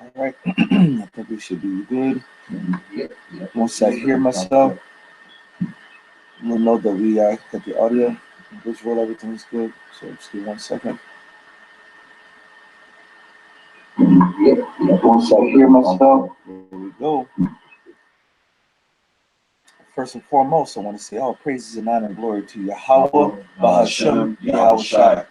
All right. I think we should be good. Once I hear myself, we'll know that we got the audio, visual, everything is good. So just give 1 second. Once I hear myself, there we go. First and foremost, I want to say all praises and honor and glory to Yahweh, Bahashem, Yahweh Shai.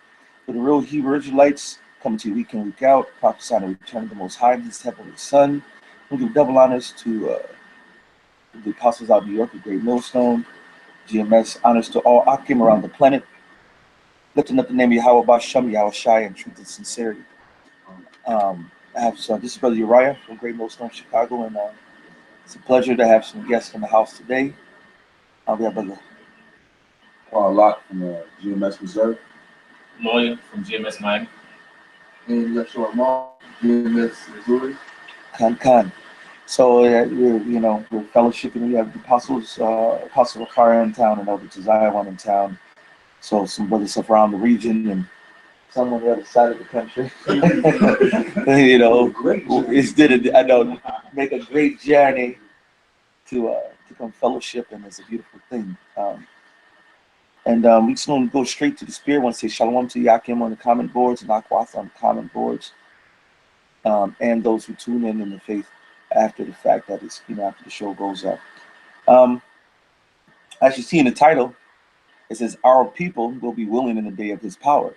For the real Hebrew Israelites coming to you week in, week out, prophesying the return of the Most High, His heavenly Son. We give double honors to the apostles out of New York, the Great Millstone. GMS honors to all Akim around the planet, lifting up the name of Yahweh Bashem, Yahweh Shai, and truth and sincerity. I have this is Brother Uriah from Great Millstone, Chicago, and it's a pleasure to have some guests in the house today. We have Brother Paul Locke from GMS Reserve. Lloyd from GMS Miami. And Yeshua Mal, GMS Missouri. Khan. So we're fellowshipping. We have the apostles, Apostle Akara in town, and Elder Josiah in town. So some brothers up around the region and some on the other side of the country. Make a great journey to come fellowship, and it's a beautiful thing. We just want to go straight to the spirit. I want to say shalom to Yakim on the comment boards and Akwath on the comment boards, and those who tune in the faith after the fact, that is, after the show goes up. As you see in the title, it says our people will be willing in the day of his power.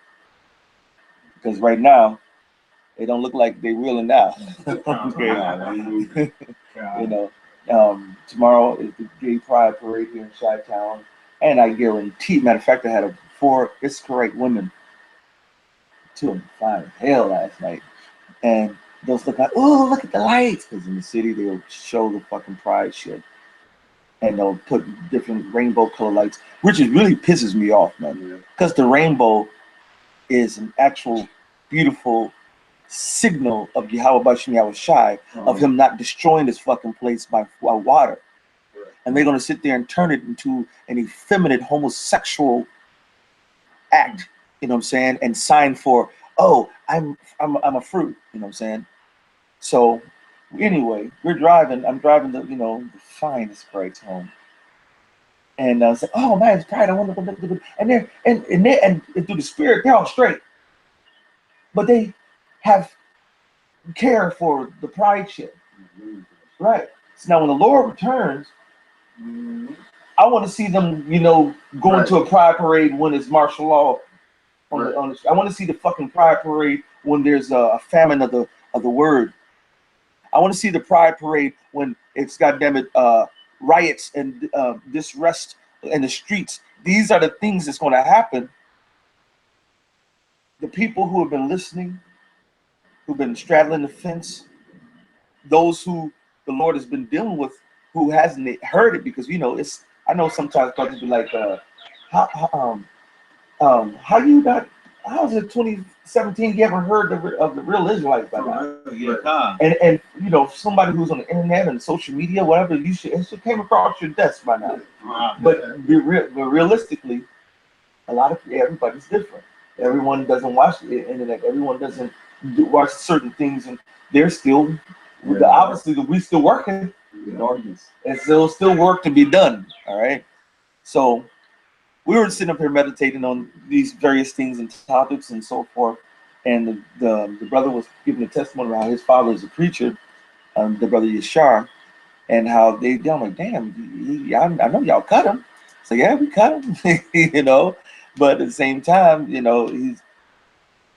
Because right now, they don't look like they're willing now. Tomorrow is the Gay Pride Parade here in Chi-Town. And I guarantee, matter of fact, I had 4 Israelite women, 2 of them fine as hell last night. And they'll look like, oh, look at the lights. Because in the city, they'll show the fucking pride shit. And they'll put different rainbow color lights, which really pisses me off, man. Because the rainbow is an actual beautiful signal of Yahweh Bashem Yahweh Shai, of him not destroying this fucking place by water. And they're going to sit there and turn it into an effeminate homosexual act, you know what I'm saying, and sign for, oh, I'm a fruit, you know what I'm saying. So anyway, I'm driving the finest brides home, and I was like, oh man, it's pride. I want to, and through the spirit, they're all straight, but they have care for the pride shit, right? So now when the Lord returns, I want to see them, going to a pride parade when it's martial law. I want to see the fucking pride parade when there's a famine of the word. I want to see the pride parade when it's goddammit riots and disrest in the streets. These are the things that's going to happen. The people who have been listening, who've been straddling the fence, those who the Lord has been dealing with, who hasn't heard it, because I know sometimes brothers be like, how is it 2017 you haven't heard of the real Israelites by now? And somebody who's on the internet and social media, whatever, it should came across your desk by now. But realistically, everybody's different. Everyone doesn't watch the internet. Everyone doesn't watch certain things, and they're still obviously we still working. And so still work to be done. All right. So we were sitting up here meditating on these various things and topics and so forth. And the brother was giving a testimony about how his father is a preacher, the brother Yashar, and how I'm like, damn, I know y'all cut him. So yeah, we cut him, But at the same time,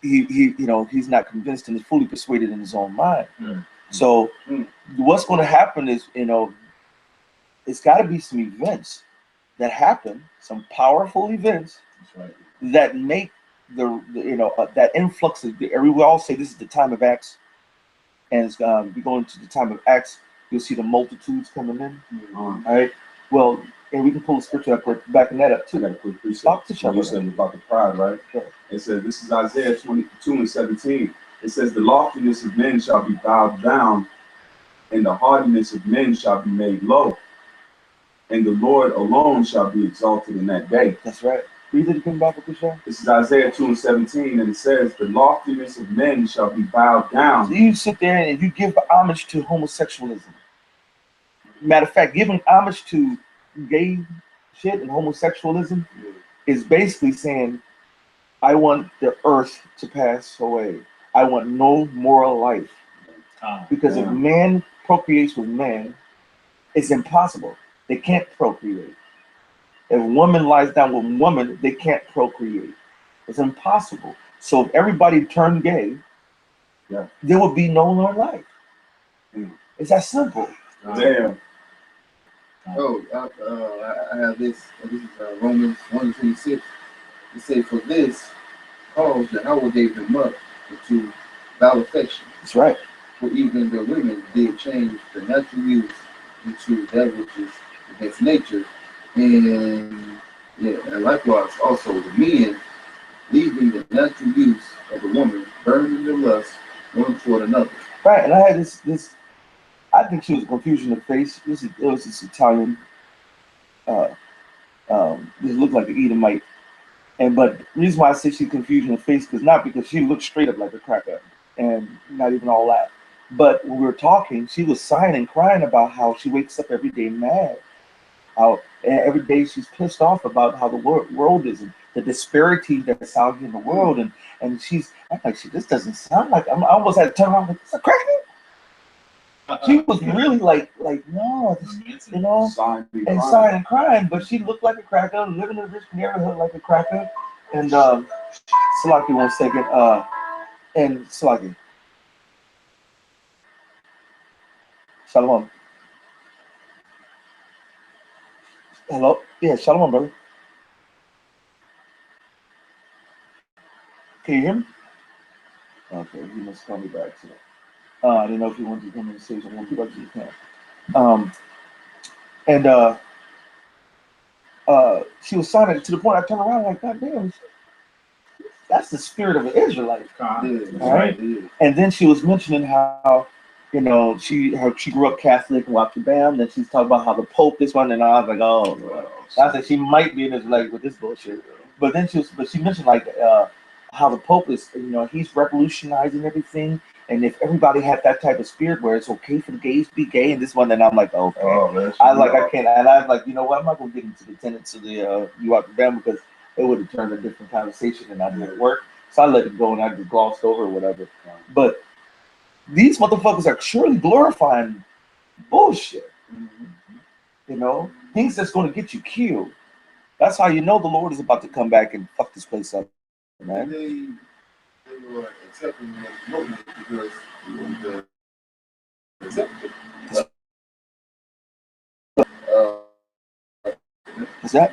he's not convinced and is fully persuaded in his own mind. So what's going to happen is, it's got to be some events that happen, some powerful events that make that influx of we all say this is the time of Acts, and it's we go into the time of Acts. You'll see the multitudes coming in. All right. Well, and we can pull the scripture up, backing that up too. Talk to you said about the pride, right? Yeah. It says, this is Isaiah 22:17. It says, the loftiness of men shall be bowed down, and the haughtiness of men shall be made low, and the Lord alone shall be exalted in that day. That's right. Read it again, Bible Kushar. This is Isaiah 2:17, and it says, "The loftiness of men shall be bowed So down." you sit there and you give homage to homosexualism. Matter of fact, giving homage to gay shit and homosexualism is basically saying, I want the earth to pass away. I want no moral life. Because if man procreates with man, it's impossible. They can't procreate. If woman lies down with woman, they can't procreate. It's impossible. So if everybody turned gay, there would be no more life. It's that simple. Damn. Oh, I have this. This is Romans 1:26. It says, "For this cause Yahweh gave them up into foul affection. That's right. For even the women did change the natural use into that which is against nature, and and likewise also the men, leaving the natural use of the woman, burning their lust one toward another." Right. And I had this. I think she was a confusion of face. It was this Italian. This looked like an Edomite. But the reason why I say she's confusion of face is not because she looked straight up like a cracker and not even all that. But when we were talking, she was sighing and crying about how she wakes up every day mad. How every day she's pissed off about how the world is and the disparity that's out here in the world. And she's I'm like, this doesn't sound like I almost had to turn around like, it's a cracker. She was really like no, you know, and sighing and crying, but she looked like a cracker, living in a rich neighborhood like a cracker. And Salaki, 1 second, and Salaki. Shalom. Hello? Yeah, shalom, brother. Can you hear me? Okay, he must call me back. So. I didn't know if you wanted to come and say something. But you can. She was signing to the point I turned around like, God damn, that's the spirit of an Israelite. Right? And then she was mentioning how, you know, she grew up Catholic and watched the Bam. Then she's talking about how the Pope this one, and I was like, oh, I said she might be an Israelite with this bullshit. But then she mentioned like how the Pope is, you know, he's revolutionizing everything. And if everybody had that type of spirit where it's okay for the gays to be gay and this one, then I'm like, okay. I can't. And I was like, you know what? I'm not going to get into the tenets of the you out the Bam because it would have turned a different conversation and I didn't work. So I let it go and I just glossed over or whatever. But these motherfuckers are surely glorifying bullshit. You know, things that's going to get you killed. That's how you know the Lord is about to come back and fuck this place up, man. They were accepting the movement because the Is that?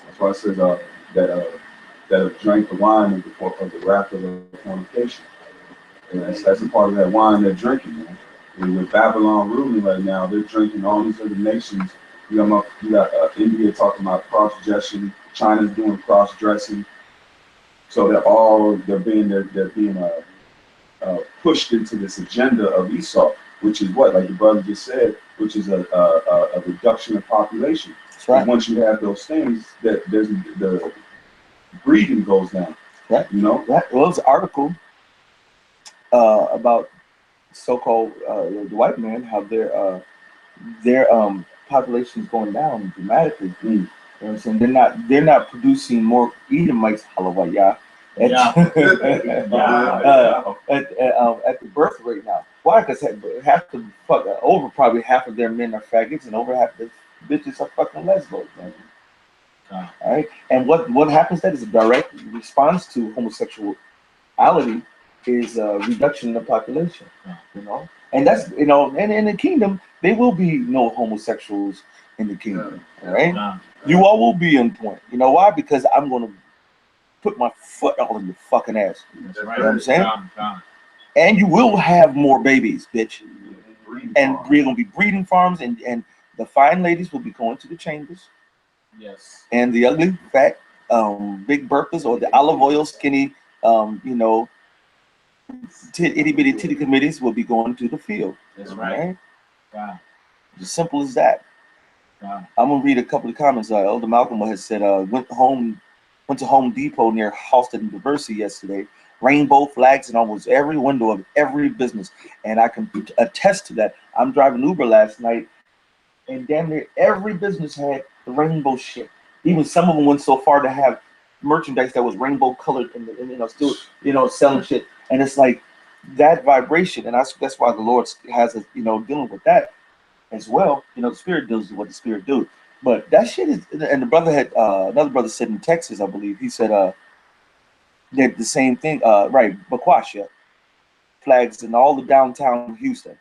That's why it says that drank the wine of the wrath of the fornication. And that's a part of that wine they're drinking, man. And with Babylon ruling right now, they're drinking all these other nations. You got India talking about cross-dressing, China's doing cross-dressing. So they're being pushed into this agenda of Esau, which is what, like the brother just said, which is a reduction of population. That's right. And once you have those things, that there's the breeding goes down. Right. You know. Right. Well, there's an article about so-called the white man, how their population is going down dramatically. You know what I'm saying? They're not producing more Edomites, Halawaya, at the birth rate now. Why? Because probably half of their men are faggots and over half of the bitches are fucking lesbos, man. All right. And what happens that is a direct response to homosexuality is a reduction in the population. You know? And that's, you know, and in the kingdom, there will be no homosexuals in the kingdom. All right. You all will be in point. You know why? Because I'm going to put my foot all in your fucking ass. That's You right. know what I'm saying? And you will have more babies, bitch. And we're going to be breeding farms, and the fine ladies will be going to the chambers. Yes. And the ugly, fat, big burkas or the olive oil skinny, you know, itty bitty titty committees will be going to the field. That's right. Wow. As simple as that. Wow. I'm gonna read a couple of comments. Elder Malcolm has said, went home Went to Home Depot near Halsted and Diversity yesterday. Rainbow flags in almost every window of every business, and I can attest to that. I'm driving Uber last night, and damn near every business had the rainbow shit. Even some of them went so far to have merchandise that was rainbow colored, and still selling shit. And it's like that vibration, and that's why the Lord has us dealing with that as well. The Spirit deals with what the Spirit do. But that shit is, and the brother had another brother said in Texas, I believe, he said did the same thing, right? Baquasha flags in all the downtown Houston.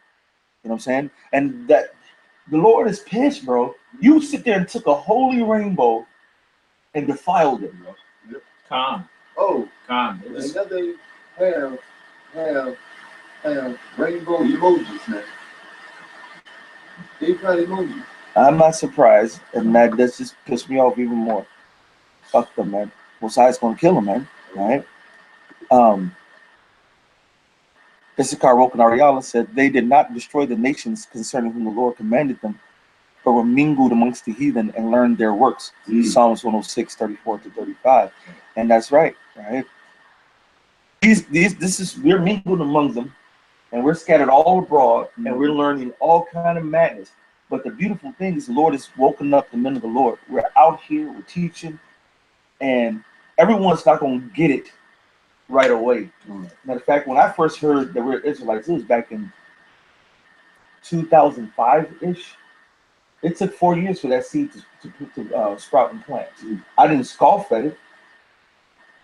You know what I'm saying? And that the Lord is pissed, bro. You sit there and took a holy rainbow and defiled it. Calm. Oh, Calm. and now they have rainbow emojis now. They've got emojis. I'm not surprised, and that just pissed me off even more. Fuck them, man. Mosiah's gonna kill him, man. All right. Issachar Roken Ariala said they did not destroy the nations concerning whom the Lord commanded them, but were mingled amongst the heathen and learned their works. Psalms 106, 34 to 35. And that's right, right? We're mingled among them, and we're scattered all abroad, and we're learning all kind of madness. But the beautiful thing is the Lord has woken up the men of the Lord. We're out here, we're teaching, and everyone's not going to get it right away. Matter of fact, when I first heard that we're Israelites, it was back in 2005-ish. It took 4 years for that seed to sprout and plant. I didn't scoff at it.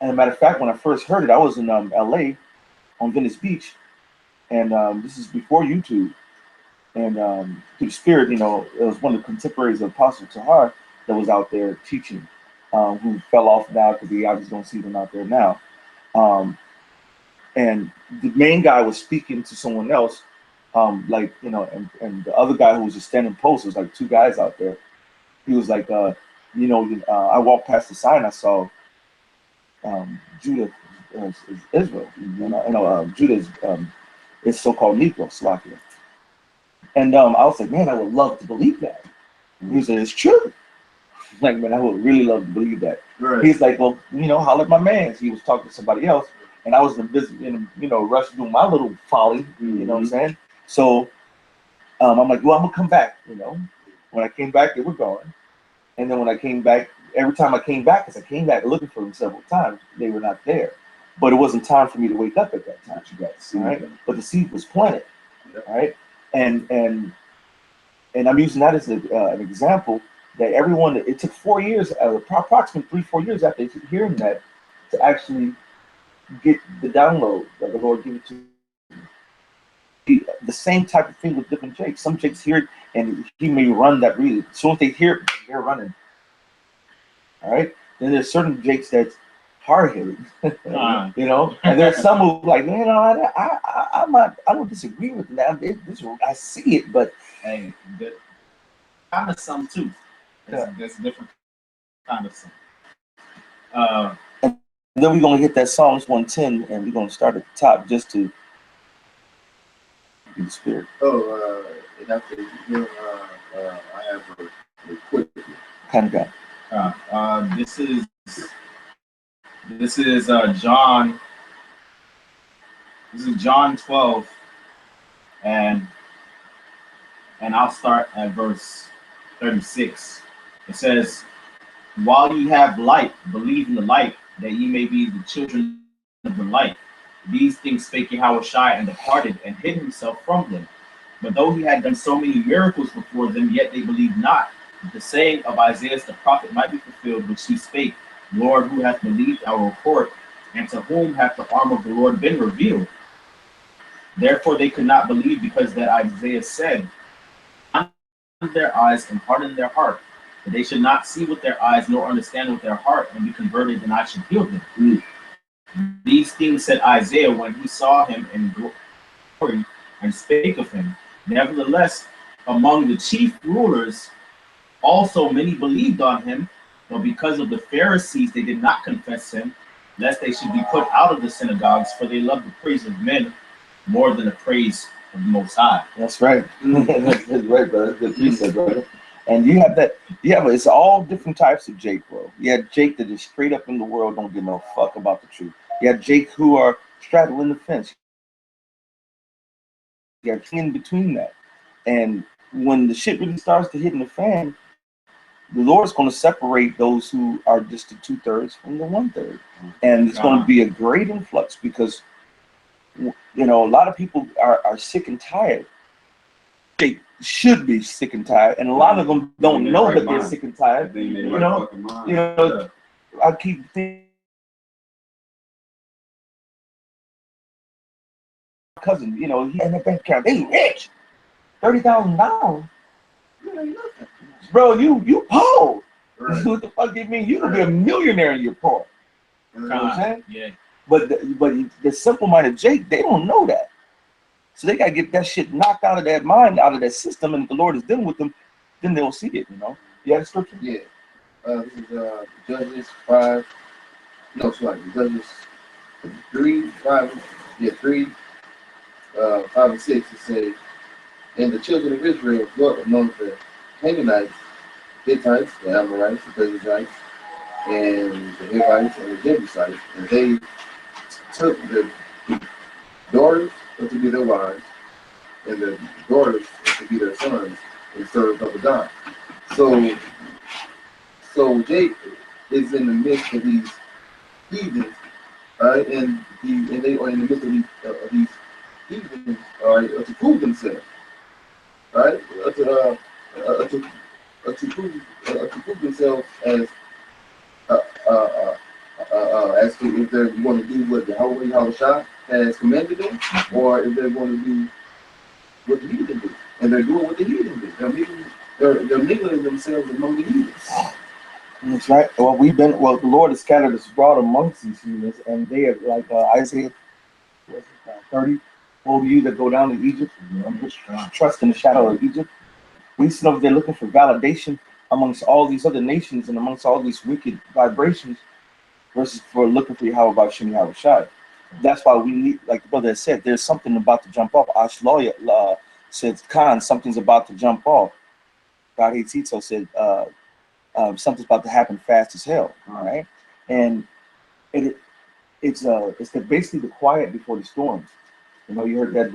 And as a matter of fact, when I first heard it, I was in LA on Venice Beach. And this is before YouTube. And through the Spirit, it was one of the contemporaries of Apostle Tahar that was out there teaching, who fell off now because I just don't see them out there now. And the main guy was speaking to someone else, and the other guy who was just standing post, was like two guys out there. He was like, I walked past the sign, I saw Judah is Israel, Judah is so-called Negro, Slovakia. And I was like, man, I would love to believe that. He said, it's true. Like, man, I would really love to believe that. Right. He's like, well, holler at my man. He was talking to somebody else, and I was in rush doing my little folly. You know what I'm saying? So I'm like, well, I'm gonna come back. When I came back, they were gone. And then when I came back, every time I came back, because I came back looking for them several times, they were not there. But it wasn't time for me to wake up at that time. You got to see, right? But the seed was planted, right? And I'm using that as an example that everyone, it took 4 years, approximately 3-4 years after hearing that, to actually get the download that the Lord gave it to me. The same type of thing with different jakes. Some jakes hear it and he may run that really. As soon as they hear it, they're running. All right. Then there's certain jakes that's hard-headed, and there's some who like, I don't disagree with that. I see it, but hey, kind of some too. There's different kind of some. And then we're gonna hit that Psalms 110, and we're gonna start at the top just to be the Spirit. And after I have a quick kind of guy. This is John. This is John 12, and I'll start at verse 36. It says, "While ye have light, believe in the light, that ye may be the children of the light. These things spake Yahushua, and departed, and hid himself from them. But though he had done so many miracles before them, yet they believed not. The saying of Isaiah the prophet might be fulfilled, which he spake, Lord, who hath believed our report, and to whom hath the arm of the Lord been revealed? Therefore they could not believe, because that Isaiah said, their eyes and harden their heart, that they should not see with their eyes, nor understand with their heart, and be converted, and I should heal them. These things said Isaiah when he saw him in glory, and spake of him. Nevertheless, among the chief rulers also many believed on him, but because of the Pharisees they did not confess him, lest they should be put out of the synagogues, for they love the praise of men more than the praise of the Most High." That's right. That's right, brother. That's good precept, brother. And you have that, it's all different types of Jake, bro. You have Jake that is straight up in the world, don't give no fuck about the truth. You have Jake who are straddling the fence. You have in between that. And when the shit really starts to hit in the fan, the Lord's going to separate those who are just the 2/3 from the 1/3. And it's going to be a great influx because, you know, a lot of people are sick and tired. They should be sick and tired. And a lot of them don't know that they're sick and tired. You know, I keep thinking, cousin, you know, he in the bank account, they rich. $30,000. Bro, you poor. Right. What the fuck do you mean? You could be a millionaire and you're poor. You know what I'm saying? Yeah. But the simple-minded Jake, they don't know that. So they gotta get that shit knocked out of their mind, out of their system, and if the Lord is dealing with them, then they'll see it, you know. You have a scripture? Yeah. This is Judges 5. No, sorry, Judges 3, 5. Yeah, 3, 5 and 6. It says, and the children of Israel dwelt among the Canaanites, Hittites, the Amorites, the Perizzites, and the Hivites, and the Jebusites, and they took the daughters to be their wives, and the daughters to be their sons, and served other gods. So Jake is in the midst of these heathens, right? And they are in the midst of these heathens, to prove themselves, right? To prove themselves as to if they're going to do what the Yahushua has commanded them, or if they're going to do what the heathen do, and they're doing what the heathen do. They're mingling themselves among the heathens. That's right. Well, the Lord has scattered us abroad amongst these heathens, and they are like Isaiah 30. All you that go down to Egypt, trust in the shadow of Egypt. We sit over there looking for validation amongst all these other nations and amongst all these wicked vibrations, versus for looking for Yahweh Shem Yahushai. That's why we need, like the brother said, there's something about to jump off. Ash lawyer said, Khan, something's about to jump off. God hates Tito said, something's about to happen fast as hell. All right, and it's basically the quiet before the storm. You know, you heard that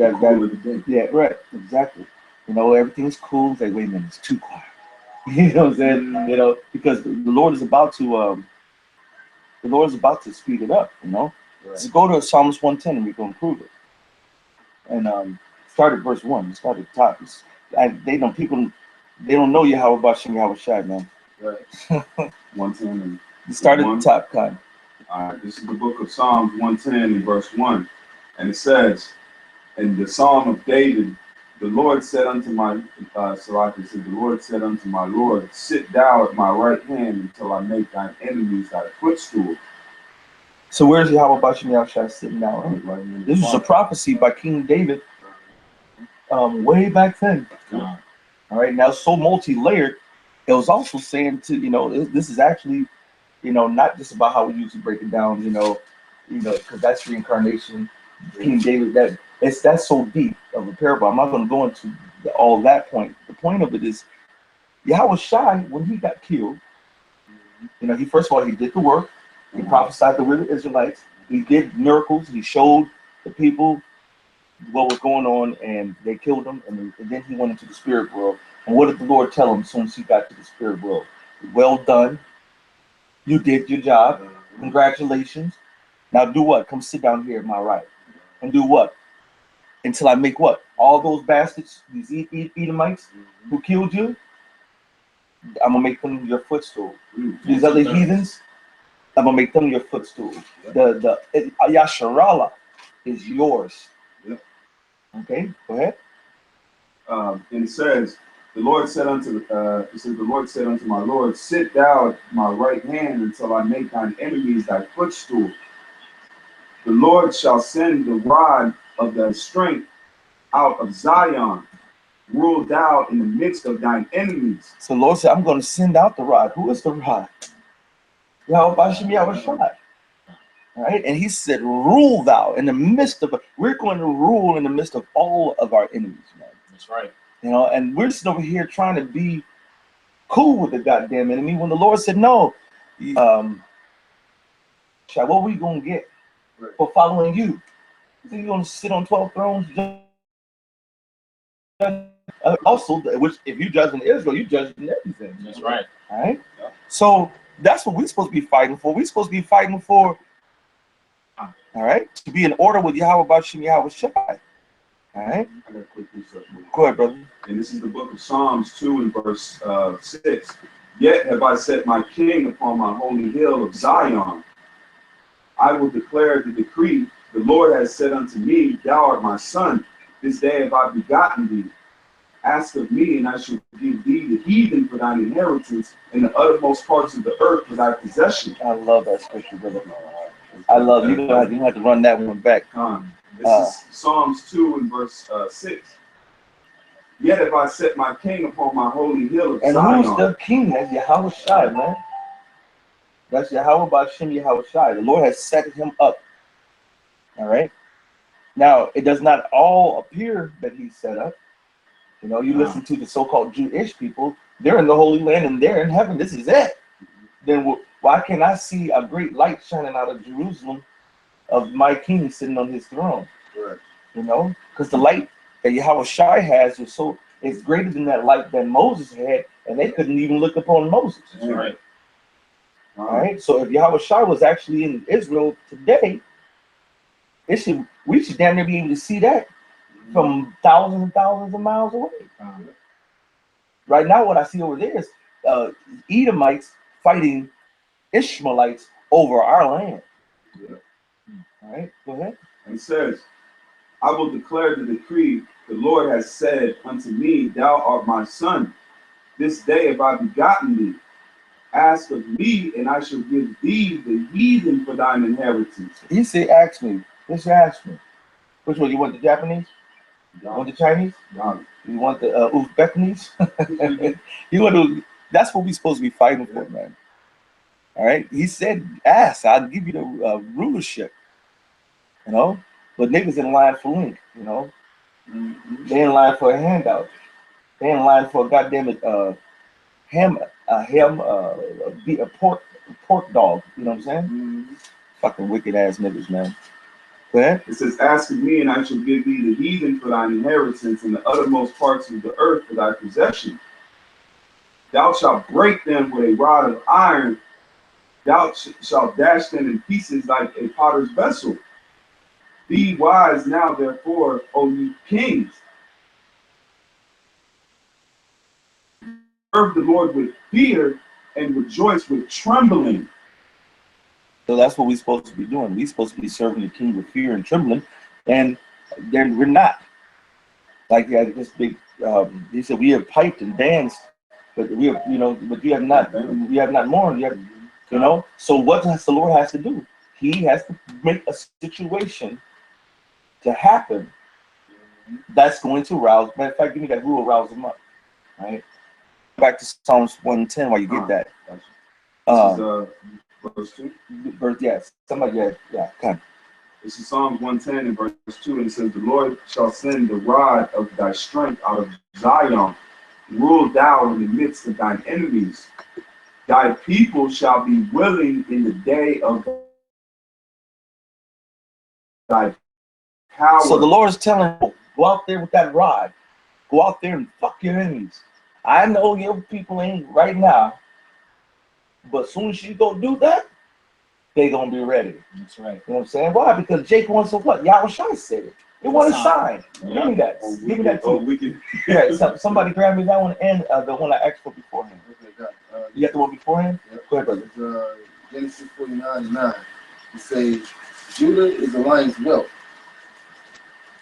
yeah, right, exactly. You know, everything's cool. It's like, wait a minute, it's too quiet. You know what I'm saying? You know, because the Lord is about to speed it up. You know, right. So go to Psalms 110 and we can improve it. And start at verse 1. Start at the top. People don't know Yahweh Bashem Yahweh Shai, man. Right. 110. Start at the top, Khan. All right. This is the book of Psalms 110 and verse 1, and it says, in the Psalm of David, the Lord said unto my the Lord said unto my Lord, sit thou at my right hand until I make thine enemies thy footstool. So where's Yahweh Bashem Yahweh Shai sitting down? Right? This was a prophecy by King David way back then. All right, now so multi-layered. It was also saying to, you know, this is actually, you know, not just about how we usually break it down, you know, because that's reincarnation. King David, that's so deep of a parable. I'm not going to go into all that point. The point of it is, Yahweh Shai, when he got killed, you know, he did the work. He prophesied to the Israelites. He did miracles. He showed the people what was going on, and they killed him. And then he went into the spirit world. And what did the Lord tell him as soon as he got to the spirit world? Well done. You did your job. Congratulations. Now do what? Come sit down here at my right. And do what? Until I make what? All those bastards, these Edomites who killed you, I'm going to make them your footstool. These other heathens, I'm going to make them your footstool. The Yasharallah is yours. Yep. Okay, go ahead. And it says, the Lord said unto my Lord, sit thou at my right hand until I make thine enemies thy footstool. The Lord shall send the rod of thy strength out of Zion. Rule thou in the midst of thine enemies. So the Lord said, I'm going to send out the rod. Who is the rod? Yahweh Bashem Yahweh Shai. Right? And he said, rule thou in the midst of, we're going to rule in the midst of all of our enemies, man. That's right. You know, and we're just over here trying to be cool with the goddamn enemy. When the Lord said no, what we gonna get for following you? You think you're gonna sit on 12 thrones? Also, which if you judge in Israel, you judge in everything. That's right. All right. So that's what we're supposed to be fighting for. We're supposed to be fighting for. All right, to be in order with Yahweh Bashim Yahweh Shai. All right. I got a quick research. Go ahead, brother. And this is the book of Psalms 2 and verse 6. Yet have I set my king upon my holy hill of Zion. I will declare the decree. The Lord has said unto me, Thou art my son. This day have I begotten thee. Ask of me, and I shall give thee the heathen for thine inheritance, and the uttermost parts of the earth for thy possession. I love that scripture, brother. I love you. You have to run that one back. This is Psalms 2 and verse 6. Yet have I set my king upon my holy hill of And Zion. who's the king? That's Yahweh Shai, man. That's Yahweh Bashim Yahweh Shai. The Lord has set him up. All right. Now, it does not all appear that he's set up. You know, you listen to the so-called Jewish people, they're in the Holy Land and they're in heaven. This is it. Then why can't I see a great light shining out of Jerusalem of my king sitting on his throne? Right. You know, because the light that Yahweh Shai has is greater than that light that Moses had, and they couldn't even look upon Moses. That's right. All right. So if Yahweh Shai was actually in Israel today, we should damn near be able to see that from thousands and thousands of miles away. Right now, what I see over there is Edomites fighting Ishmaelites over our land. Yeah. All right, go ahead. And it says, I will declare the decree. The Lord has said unto me, Thou art my son. This day have I begotten thee. Ask of me, and I shall give thee the heathen for thine inheritance. He said, ask me. Just ask me. Which one? You want the Japanese? You want the Chinese? You want the Uzbekanese? You want to? That's what we're supposed to be fighting for, man. All right. He said, ask. I'll give you the rulership. You know, but niggas in line for link. You know, they in line for a handout. They in line for a goddamn a pork dog. You know what I'm saying? Fucking wicked ass niggas, man. Go ahead. It says, Ask of me, and I shall give thee the heathen for thine inheritance, and the uttermost parts of the earth for thy possession. Thou shalt break them with a rod of iron. Thou shalt dash them in pieces like a potter's vessel. Be wise now, therefore, O ye kings. Serve the Lord with fear and rejoice with trembling. So that's what we're supposed to be doing. We're supposed to be serving the king with fear and trembling, and then we're not. Like he had this big. He said, "We have piped and danced, but we have, but you have not. We have not mourned. You know. So what does the Lord has to do? He has to make a situation to happen that's going to rouse. Matter of fact, give me that. Who will rouse them up? Right. Back to Psalms 110 while you get that. This is verse 2. Verse, yes. Somebody, yeah. Come. This is Psalms 110 and verse 2, and it says, The Lord shall send the rod of thy strength out of Zion. Rule thou in the midst of thine enemies. Thy people shall be willing in the day of thy power. So the Lord is telling you, go out there with that rod. Go out there and fuck your enemies. I know your people ain't right now, but as soon as you go do that, they gonna be ready. That's right. You know what I'm saying? Why? Because Jake wants to what? Yahweh Shai said it. They want a sign. Give me that. Give me that too. Yeah, somebody grab me that one and the one I asked for beforehand. You got the one beforehand? Yep. Go ahead, brother. Genesis 49:9. It says, Judah is the lion's whelp.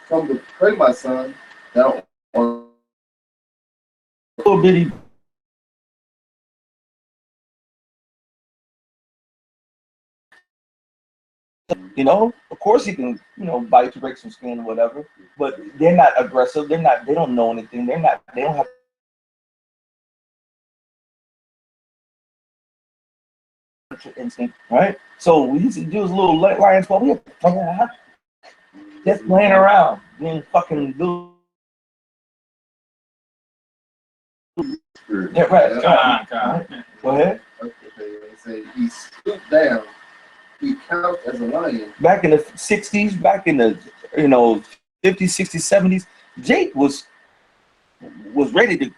Come to pray, my son, thou art Little bitty. You know, of course you can, bite, break some skin or whatever, but they're not aggressive. They don't know anything. They don't have instinct, right? So we used to do his little lions club. We just playing around, being fucking good. spirit. Yeah, right. Con, con. Go ahead. Okay, they say he stooped down. He couched as a lion. Back in the 60s, back in the 50s, 60s, 70s, Jake was ready to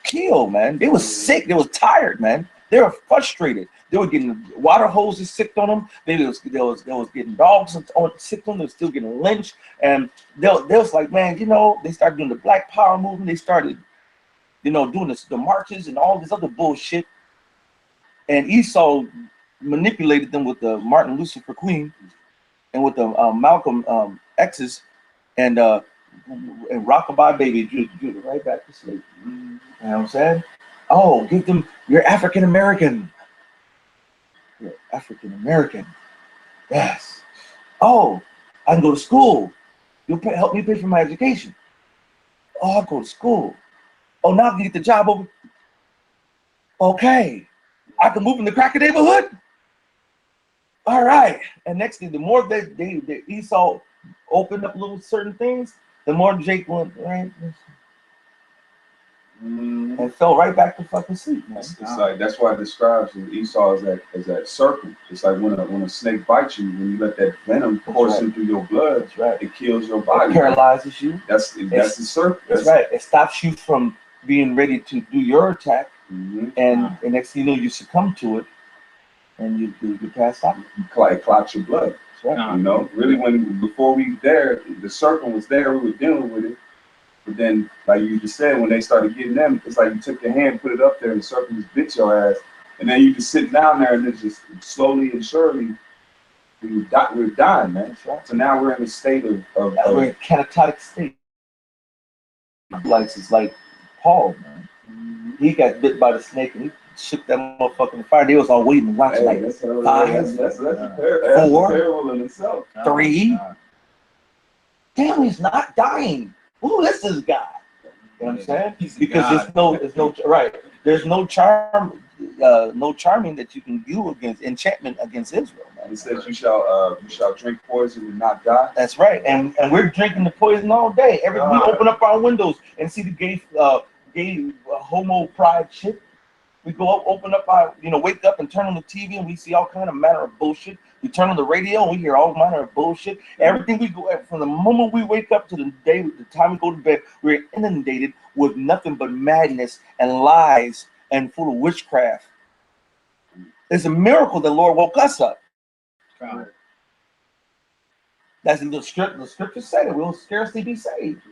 kill, man. They was sick. They was tired, man. They were frustrated. They were getting water hoses sicked on them. They was getting dogs sicked on them. They were still getting lynched. And they was like, man, they started doing the Black Power movement. They started, doing the marches and all this other bullshit. And Esau manipulated them with the Martin Luther King and with the Malcolm X's and Rockabye Baby drew it right back to sleep. You know what I'm saying? Oh, give them, you're African American. You're African American. Yes. Oh, I can go to school. You'll help me pay for my education. Oh, I'll go to school. Oh, now I can get the job over. Okay. I can move in the cracker neighborhood. All right. And next thing, the more they Esau opened up little certain things, the more Jake went right and fell right back to fucking sleep, man. It's like that's why it describes Esau as that serpent. It's like when a snake bites you, when you let that venom coursing through your blood, That's right. it kills your body. It paralyzes you. That's the serpent. That's right. It stops you from being ready to do your attack, Mhm. and next thing you know, you succumb to it, and you pass out. It clots your blood. That's right. You know, really, before we there, the serpent was there. We were dealing with it. But then, like you just said, when they started getting them, it's like you took your hand, put it up there, and the serpent just bit your ass. And then you just sitting down there, and then just slowly and surely, we're dying, man. That's right. So now we're in a state of We're in a catatonic state. It's like Paul, man. He got bit by the snake, and he shook that motherfucker in the fire. They was all waiting and watching, like, that's 5, a 4, parable in itself. 3. Damn, he's not dying. Who is this guy? You know what I'm saying? Because there's no right. There's no charm, no charming that you can do against enchantment against Israel, man. It says you shall drink poison and not die. That's right. And we're drinking the poison all day. We open up our windows and see the gay homo pride shit. We go up, open up our, wake up and turn on the TV and we see all kind of manner of bullshit. We turn on the radio and we hear all manner of bullshit. Everything we go, from the moment we wake up to the time we go to bed, we're inundated with nothing but madness and lies and full of witchcraft. It's a miracle the Lord woke us up. That's the scripture said it. We'll scarcely be saved.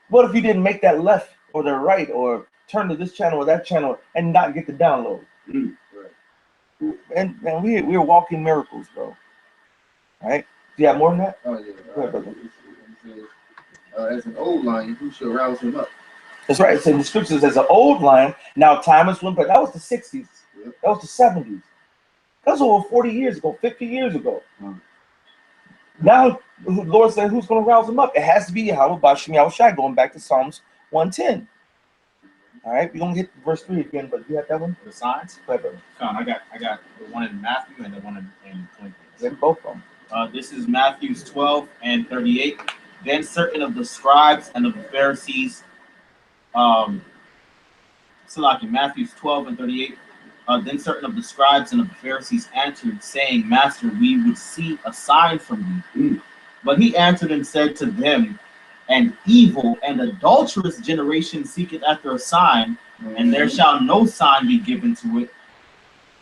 What if you didn't make that left or the right or turn to this channel or that channel and not get the download? And we're walking miracles, bro. Right? Do you have more than that? Oh yeah. Go ahead, brother. It says, as an old lion, who shall rouse him up? That's right. So the scriptures as an old lion. Now time has went, but that was the 60s. Yep. That was the 70s. That was over 40 years ago, 50 years ago. Now, the Lord said, who's going to rouse him up? It has to be Yahweh Bashim Yahushai, going back to Psalms 110. All right, we're going to hit verse 3 again, but you have that one? The signs? Go ahead, brother. Con, I got the one in Matthew and the one in 20. Then both of them. This is Matthew's 12 and 38. Then certain of the scribes and of the Pharisees, Matthew's 12 and 38. Then certain of the scribes and of the Pharisees answered, saying, Master, we would see a sign from you. But he answered and said to them, an evil and adulterous generation seeketh after a sign, and there shall no sign be given to it,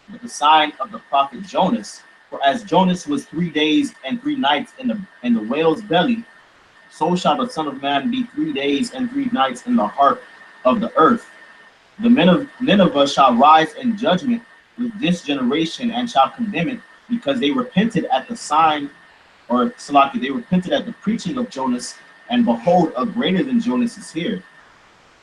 but the sign of the prophet Jonas. For as Jonas was 3 days and 3 nights in the whale's belly, so shall the Son of Man be 3 days and 3 nights in the heart of the earth. The men of Nineveh shall rise in judgment with this generation and shall condemn it, because they repented at the sign, or Salaki, they repented at the preaching of Jonas, and behold, a greater than Jonas is here.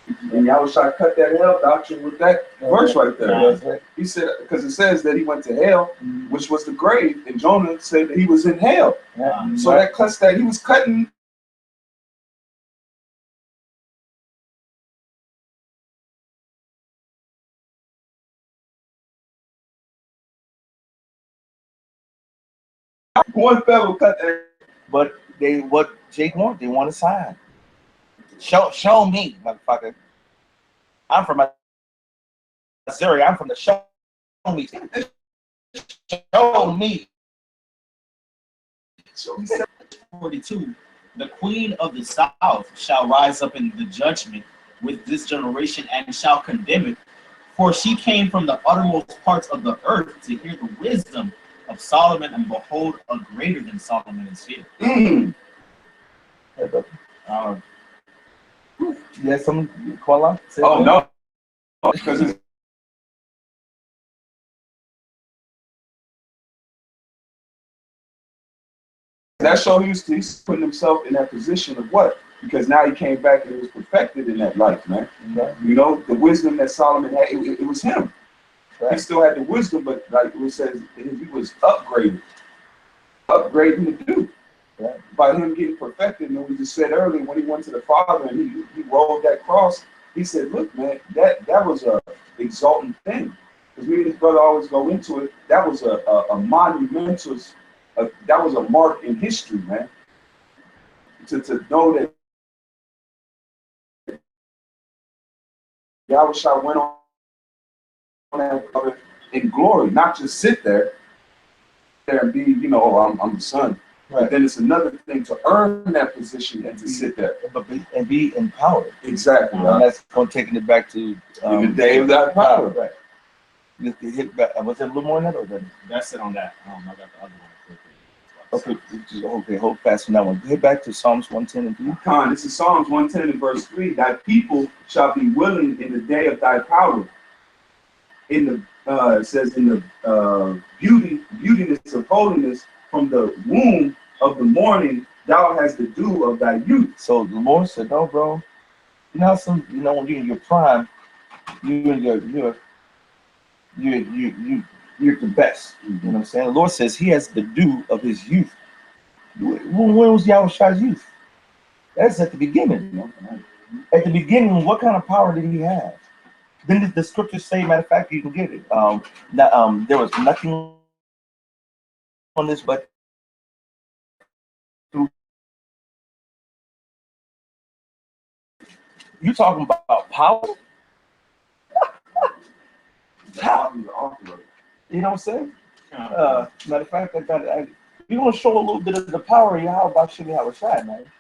And Yahushua cut that hell doctrine with that verse right there. Right. He said, because it says that he went to hell, which was the grave, and Jonah said that he was in hell. So that cuts that he was cutting. One fellow cut that. But what Jake want? They want a sign. Show me, motherfucker. I'm from Missouri. I'm from the show me. Show me. 42. The queen of the south shall rise up in the judgment with this generation and shall condemn it. For she came from the uttermost parts of the earth to hear the wisdom of Solomon, and behold, a greater than Solomon is here. Mm. Hey, brother. You have something you call out? Say Oh it. no, because it's that show he's putting himself in that position of what? Because now he came back and he was perfected in that life, man. Right. You know, the wisdom that Solomon had, it was him. He Right. still had the wisdom, but like it says, he was upgrading the dude. Right. By him getting perfected, and we just said earlier when he went to the Father and he rolled that cross, he said, "Look, man, that was a exalting thing." Because me and his brother always go into it. That was a monumental, that was a mark in history, man. To know that Yahushua went on that in glory, not just sit there and be, you know, oh, I'm the son. Right. But then it's another thing to earn that position and to sit there. But be empowered. Exactly. And that's going taking it back to In the day of that power. Right. You hit back. Was there a little more in that, or then? That's it on that. I got the other one. Okay, hold fast on that one. Hit back to Psalms 110 and 3. Con, this is Psalms 110 and verse 3. Thy people shall be willing in the day of thy power. In the it says in the beautiness of holiness, from the womb of the morning, thou hast the dew of thy youth. So the Lord said, "No, bro. You know when you're in your prime, you're the best." You know what I'm saying? The Lord says He has the dew of His youth. When was Yahushua's youth? That's at the beginning. At the beginning, what kind of power did He have? Then the scriptures say, matter of fact, you can get it. There was nothing on this but through. You talking about power? You know what I'm saying? Matter of fact, you're gonna show a little bit of the power of Yahweh about Shimmy Hawashai, man.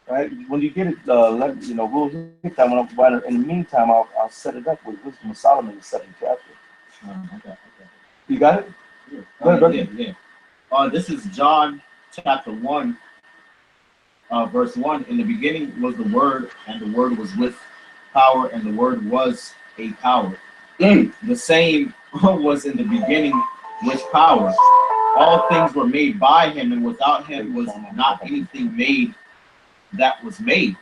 Right? When you get it, we'll hit that one. But in the meantime, I'll set it up with Wisdom of Solomon, the 7th chapter. Okay. You got it? Yeah. This is John chapter 1, verse 1. In the beginning was the Word, and the Word was with power, and the Word was a power. The same was in the beginning with power. All things were made by Him, and without Him was not anything made that was made.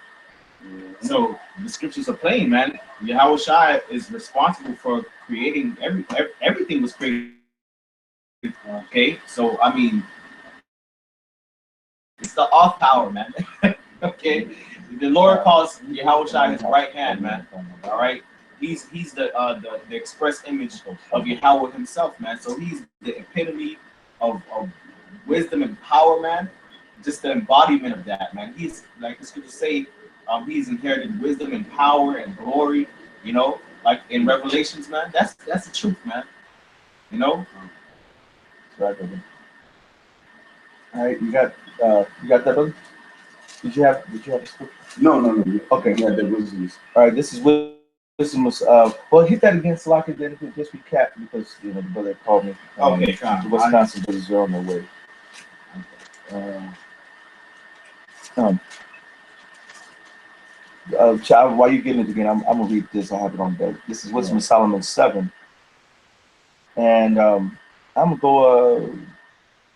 So the scriptures are plain, man. Yahushua is responsible for creating everything was created. Okay, so I mean, it's the off power, man. Okay, the Lord calls Yahushua His right hand, man. All right, he's the express image of Yahweh Himself, man. So He's the epitome of wisdom and power, man. Just the embodiment of that, man. He's like the scriptures say, He's inherited wisdom and power and glory. You know, like in Revelations, man. That's the truth, man. You know. Right, brother. All right, you got that, brother? Did you have a scripture? No. Okay. Yeah, that was All right, this is wisdom. Well, hit that again, Salaki, then just recap because the brother called me. Okay, the Wisconsin brothers are on their way. Child, while you're getting it again, I'm gonna read this. I have it on deck. This is Wisdom of Solomon 7, and I'm gonna go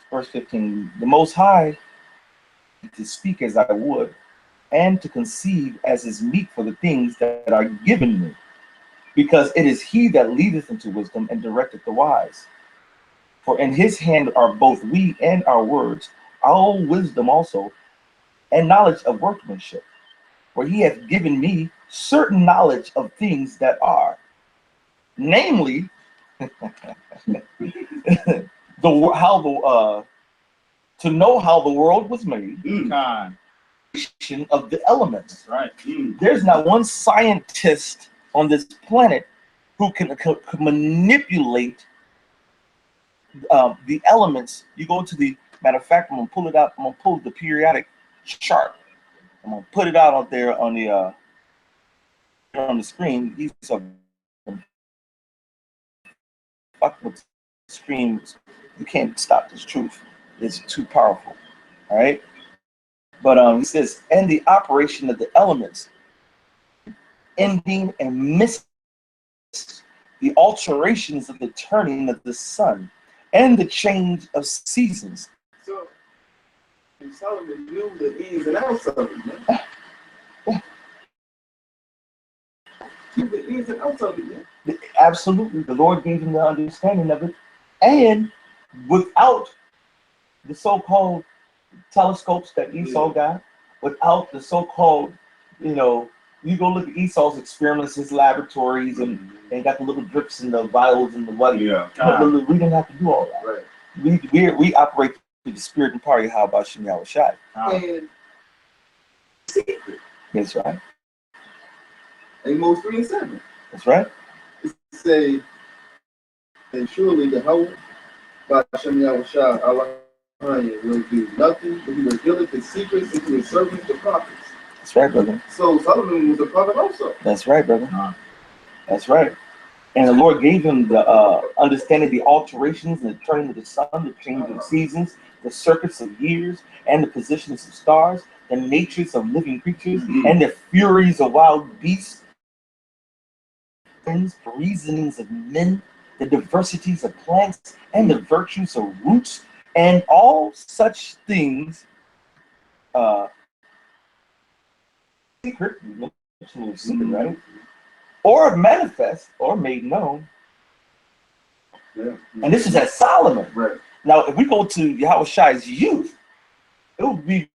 verse 15. The Most High to speak as I would, and to conceive as is meet for the things that are given me, because it is He that leadeth into wisdom and directeth the wise. For in His hand are both we and our words, our wisdom also, and knowledge of workmanship. For He hath given me certain knowledge of things that are, namely, to know how the world was made, of the elements. That's right. There's not one scientist on this planet who can manipulate the elements. You go to the matter of fact, I'm gonna pull it out. I'm gonna pull the periodic chart. I'm gonna put it out there on the screen. These are fuck with screams. You can't stop this truth. It's too powerful. All right. But he says, and the operation of the elements, ending and missing the alterations of the turning of the sun and the change of seasons. So Solomon knew the ins and outs of it, man. Knew the ins and outs of it, man. Absolutely, the Lord gave him the understanding of it, and without the so-called telescopes that Esau got, without the so-called, you go look at Esau's experiments, his laboratories, and got the little drips and the vials and the what. Yeah. We didn't have to do all that. Right. We operate through the spirit and power of Yahweh Hashem Yahweh Shai. And secret. That's right. Amos 3:7. That's right. It say, and surely the Yahweh, by Hashem Yahweh Shai, Allah will do nothing, but he revealeth his secrets into his servants, the prophets. That's right, brother. So Solomon was a prophet also. That's right, brother. That's right. And the Lord gave him the understanding the alterations and the turning of the sun, the change of seasons, the circuits of years, and the positions of stars, the natures of living creatures, and the furies of wild beasts, the reasonings of men, the diversities of plants, and the virtues of roots, and all such things. Secret, right? Or manifest or made known. Yeah. And this is at Solomon. Right. Now, if we go to Yahweh Shai's youth, it would be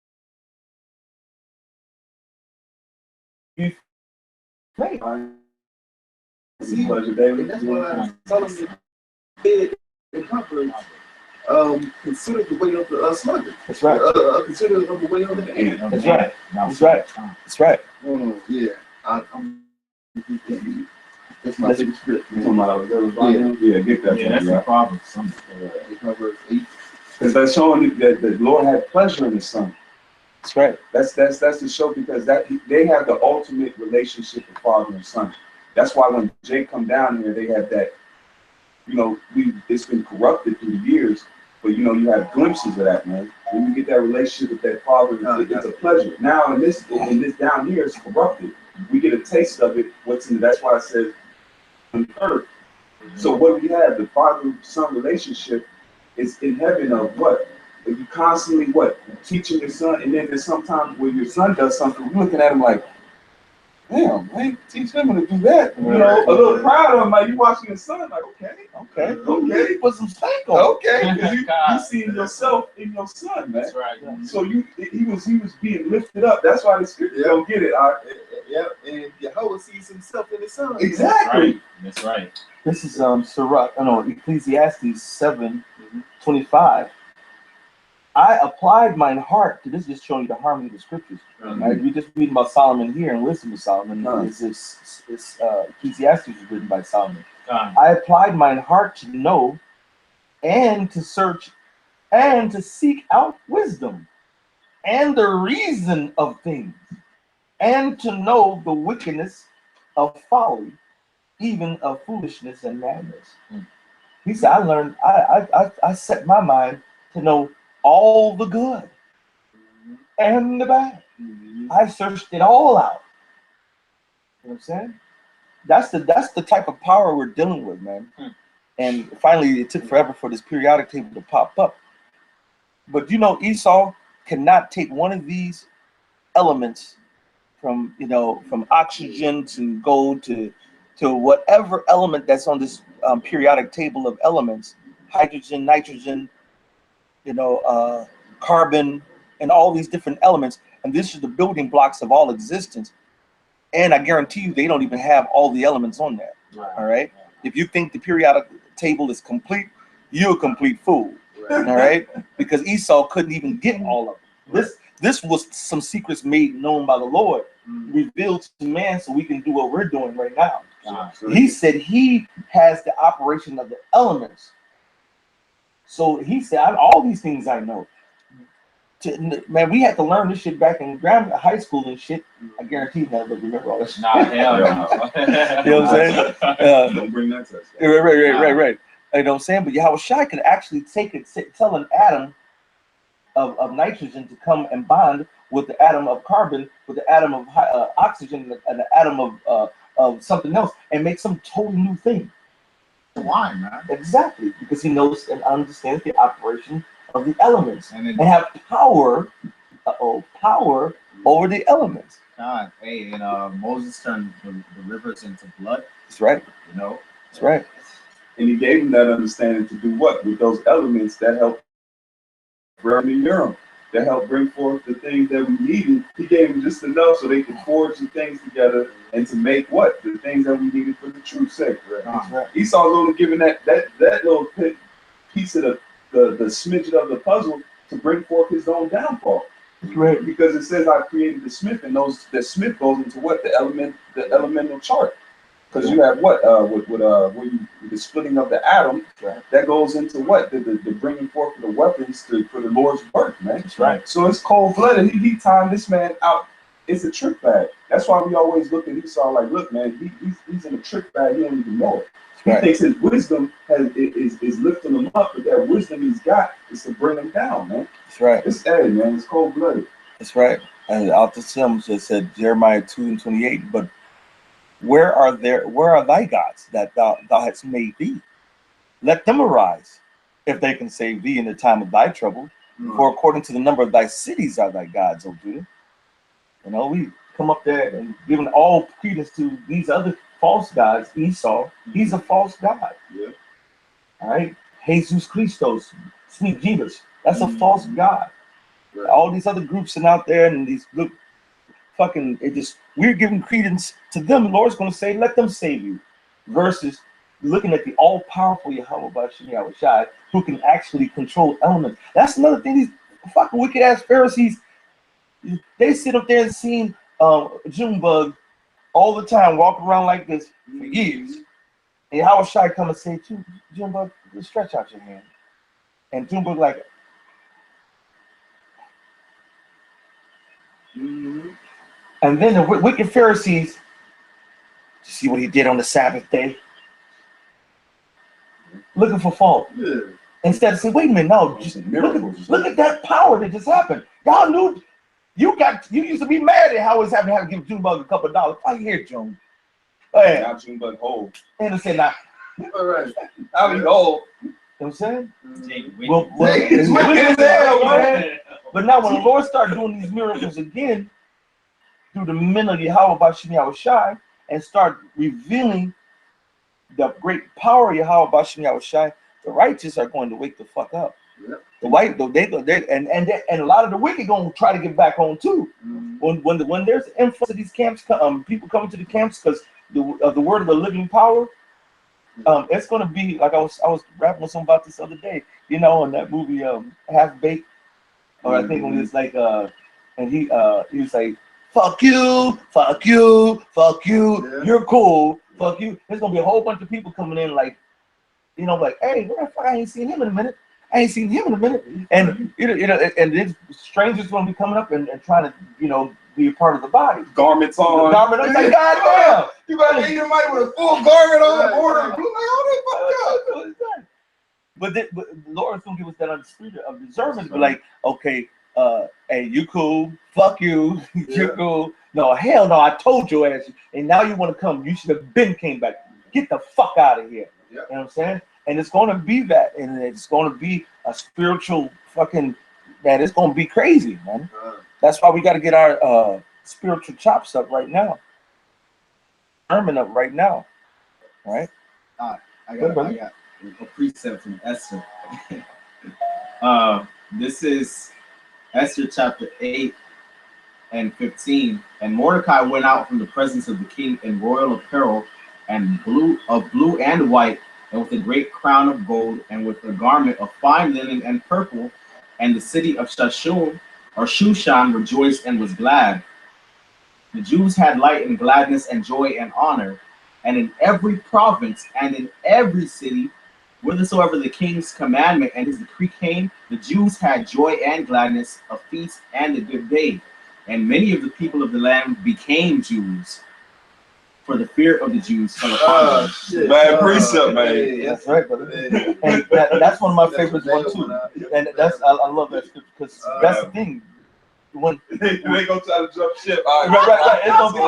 great. See, Pleasure, and David. that's why Solomon did in Proverbs, consider the way of the sluggard. That's right. Consider the way of the ant. That's right. That's right. That's right. Oh, yeah. That's my favorite script. You talking about yeah, get that. Yeah, that's the problem. Proverbs 8. Because that's showing that the Lord had pleasure in the Son. That's right. That's the show, because they have the ultimate relationship with Father and Son. That's why when Jay come down here, they have that. It's been corrupted through the years, but you have glimpses of that, man. When you get that relationship with that Father, it's a pleasure. Now in this down here, it's corrupted. We get a taste of it. That's why I said on earth. So what we have, the father-son relationship, is in heaven of what? You constantly teaching your son, and then there's sometimes when your son does something, we're looking at him like, damn, I ain't teach him to do that. A little proud of him, like you watching your son, like, okay, Put some steak on. okay. You seeing yourself in your son, man. That's right. So he was being lifted up. That's why the scripture don't get it. Yep, and Yahweh sees himself in his son. Exactly. That's right. This is Ecclesiastes 7:25. I applied mine heart to this. Just showing you the harmony of the scriptures. Right? We just reading about Solomon here and wisdom of Solomon. Ecclesiastes was written by Solomon. I applied mine heart to know, and to search, and to seek out wisdom, and the reason of things, and to know the wickedness of folly, even of foolishness and madness. He said, I learned. I set my mind to know all the good and the bad. I searched it all out. You know what I'm saying? That's the type of power we're dealing with, man. And finally, it took forever for this periodic table to pop up. But Esau cannot take one of these elements from oxygen to gold to whatever element that's on this periodic table of elements, hydrogen, nitrogen, carbon, and all these different elements. And this is the building blocks of all existence. And I guarantee you, they don't even have all the elements on there. Right. All right. If you think the periodic table is complete, you're a complete fool. Right. All right. Because Esau couldn't even get all of This was some secrets made known by the Lord, Mm. revealed to man, so we can do what we're doing right now. So He said he has the operation of the elements. So he said, all these things I know. Man, we had to learn this shit back in high school and shit. I guarantee you none of us remember all this shit. Nah, hell no. You know what I'm saying? don't bring that to us. Right. You know what I'm saying? But Yahweh Shai could actually take it, tell an atom of nitrogen to come and bond with the atom of carbon, with the atom of oxygen, and the atom of something else, and make some totally new thing. Why, man? Exactly, because he knows and understands the operation of the elements And and have power, power over the elements. God, hey, and Moses turned the rivers into blood. That's right. You know. That's right. And he gave him that understanding to do what? With those elements that help burn the urim, that help bring forth the things that we needed. He gave them just enough so they could forge the things together and to make what? The things that we needed for the truth's sake. That's right. Esau's only giving that little piece of the smidget of the puzzle to bring forth his own downfall. That's right. Because it says I created the smith, and the smith goes into what? The elemental chart. Because you have what the splitting of the atom, right. That goes into what the bringing forth of the weapons for the Lord's work, man. That's right. So it's cold blooded. He timed this man out. It's a trick bag. That's why we always look at Esau like, look, man, he's in a trick bag. He don't even know it. He thinks his wisdom is lifting him up, but that wisdom he's got is to bring him down, man. That's right. It's man. It's cold blooded. That's right. And out the Sims it said Jeremiah 2:28, but where are thy gods that thou hast made thee? Let them arise, if they can save thee in the time of thy trouble. Mm-hmm. For according to the number of thy cities are thy gods, O Judah. You know, we come up there and giving all credence to these other false gods. Esau, he's a false god. Yeah. All right. Jesus Christos, sweet Jesus, that's a Mhm. false god. Right. All these other groups are out there, and these look fucking, we're giving credence to them. The Lord's going to say, let them save you, versus looking at the all-powerful Yahweh Bashim Yahweh Shai, who can actually control elements. That's another thing. These fucking wicked ass Pharisees, they sit up there and see Junebug all the time, walking around like this for years. And Yahweh Shai come and say, Junebug, just stretch out your hand. And Junebug like, Mm-hmm. and then the wicked Pharisees, see what he did on the Sabbath day? Looking for fault. Yeah. Instead of saying, wait a minute, no, just look at that power that just happened. Y'all knew you used to be mad at how it's happening, to give Junebug a couple of dollars. Why you here, June? Go ahead. Now Junebug whole. And say, nah. All right. Now he whole. You know what I'm saying? Well, It's wicked wicked as hell, man. But now when the Lord started doing these miracles again, through the men of Yahweh Bashim Yahweh Shai, and start revealing the great power of Yahweh Bashim Yahweh Shai, the righteous are going to wake the fuck up. Yep. The white, and a lot of the wicked going to try to get back on too. Mm-hmm. When there's influx of these camps, people coming to the camps because of the word of the living power, it's going to be like I was rapping with someone about this other day. You know, in that movie Half Baked, or I think when it's like and he was like, fuck you, Yeah. you're cool, fuck you. There's gonna be a whole bunch of people coming in like, you know, like, hey, where the fuck? I ain't seen him in a minute. And and then strangers gonna be coming up and trying to, you know, be a part of the body. Garments on. Garment, I'm like, goddamn. You gotta get somebody with a full garment on, Right, order. right. Like, oh, they fucked up. But the Lord's gonna give us that spirit of discernment to be like, okay, hey, you cool, fuck you, you're cool. No, hell no, I told your ass, and now you want to come. You should have been came back. Get the fuck out of here. Yeah. You know what I'm saying? And it's gonna be that, and it's gonna be a spiritual fucking, man, it's gonna be crazy, man. That's why we gotta get our spiritual chops up right now. Arming up right now. Right? I got a precept from Esther. This is Esther chapter 8 and 15. And Mordecai went out from the presence of the king in royal apparel and blue and white, and with a great crown of gold, and with a garment of fine linen and purple. And the city of Shashun or Shushan rejoiced and was glad. The Jews had light and gladness and joy and honor, and in every province and in every city, whithersoever the king's commandment and his decree came, the Jews had joy and gladness, a feast and a good day. And many of the people of the land became Jews, for the fear of the Jews fell upon them. Shit. Man, precept, man. That's right, brother. And that's one of my favorites one too. And that's I love that scripture because that's the thing. When They gonna try to jump ship. Right. It's gonna be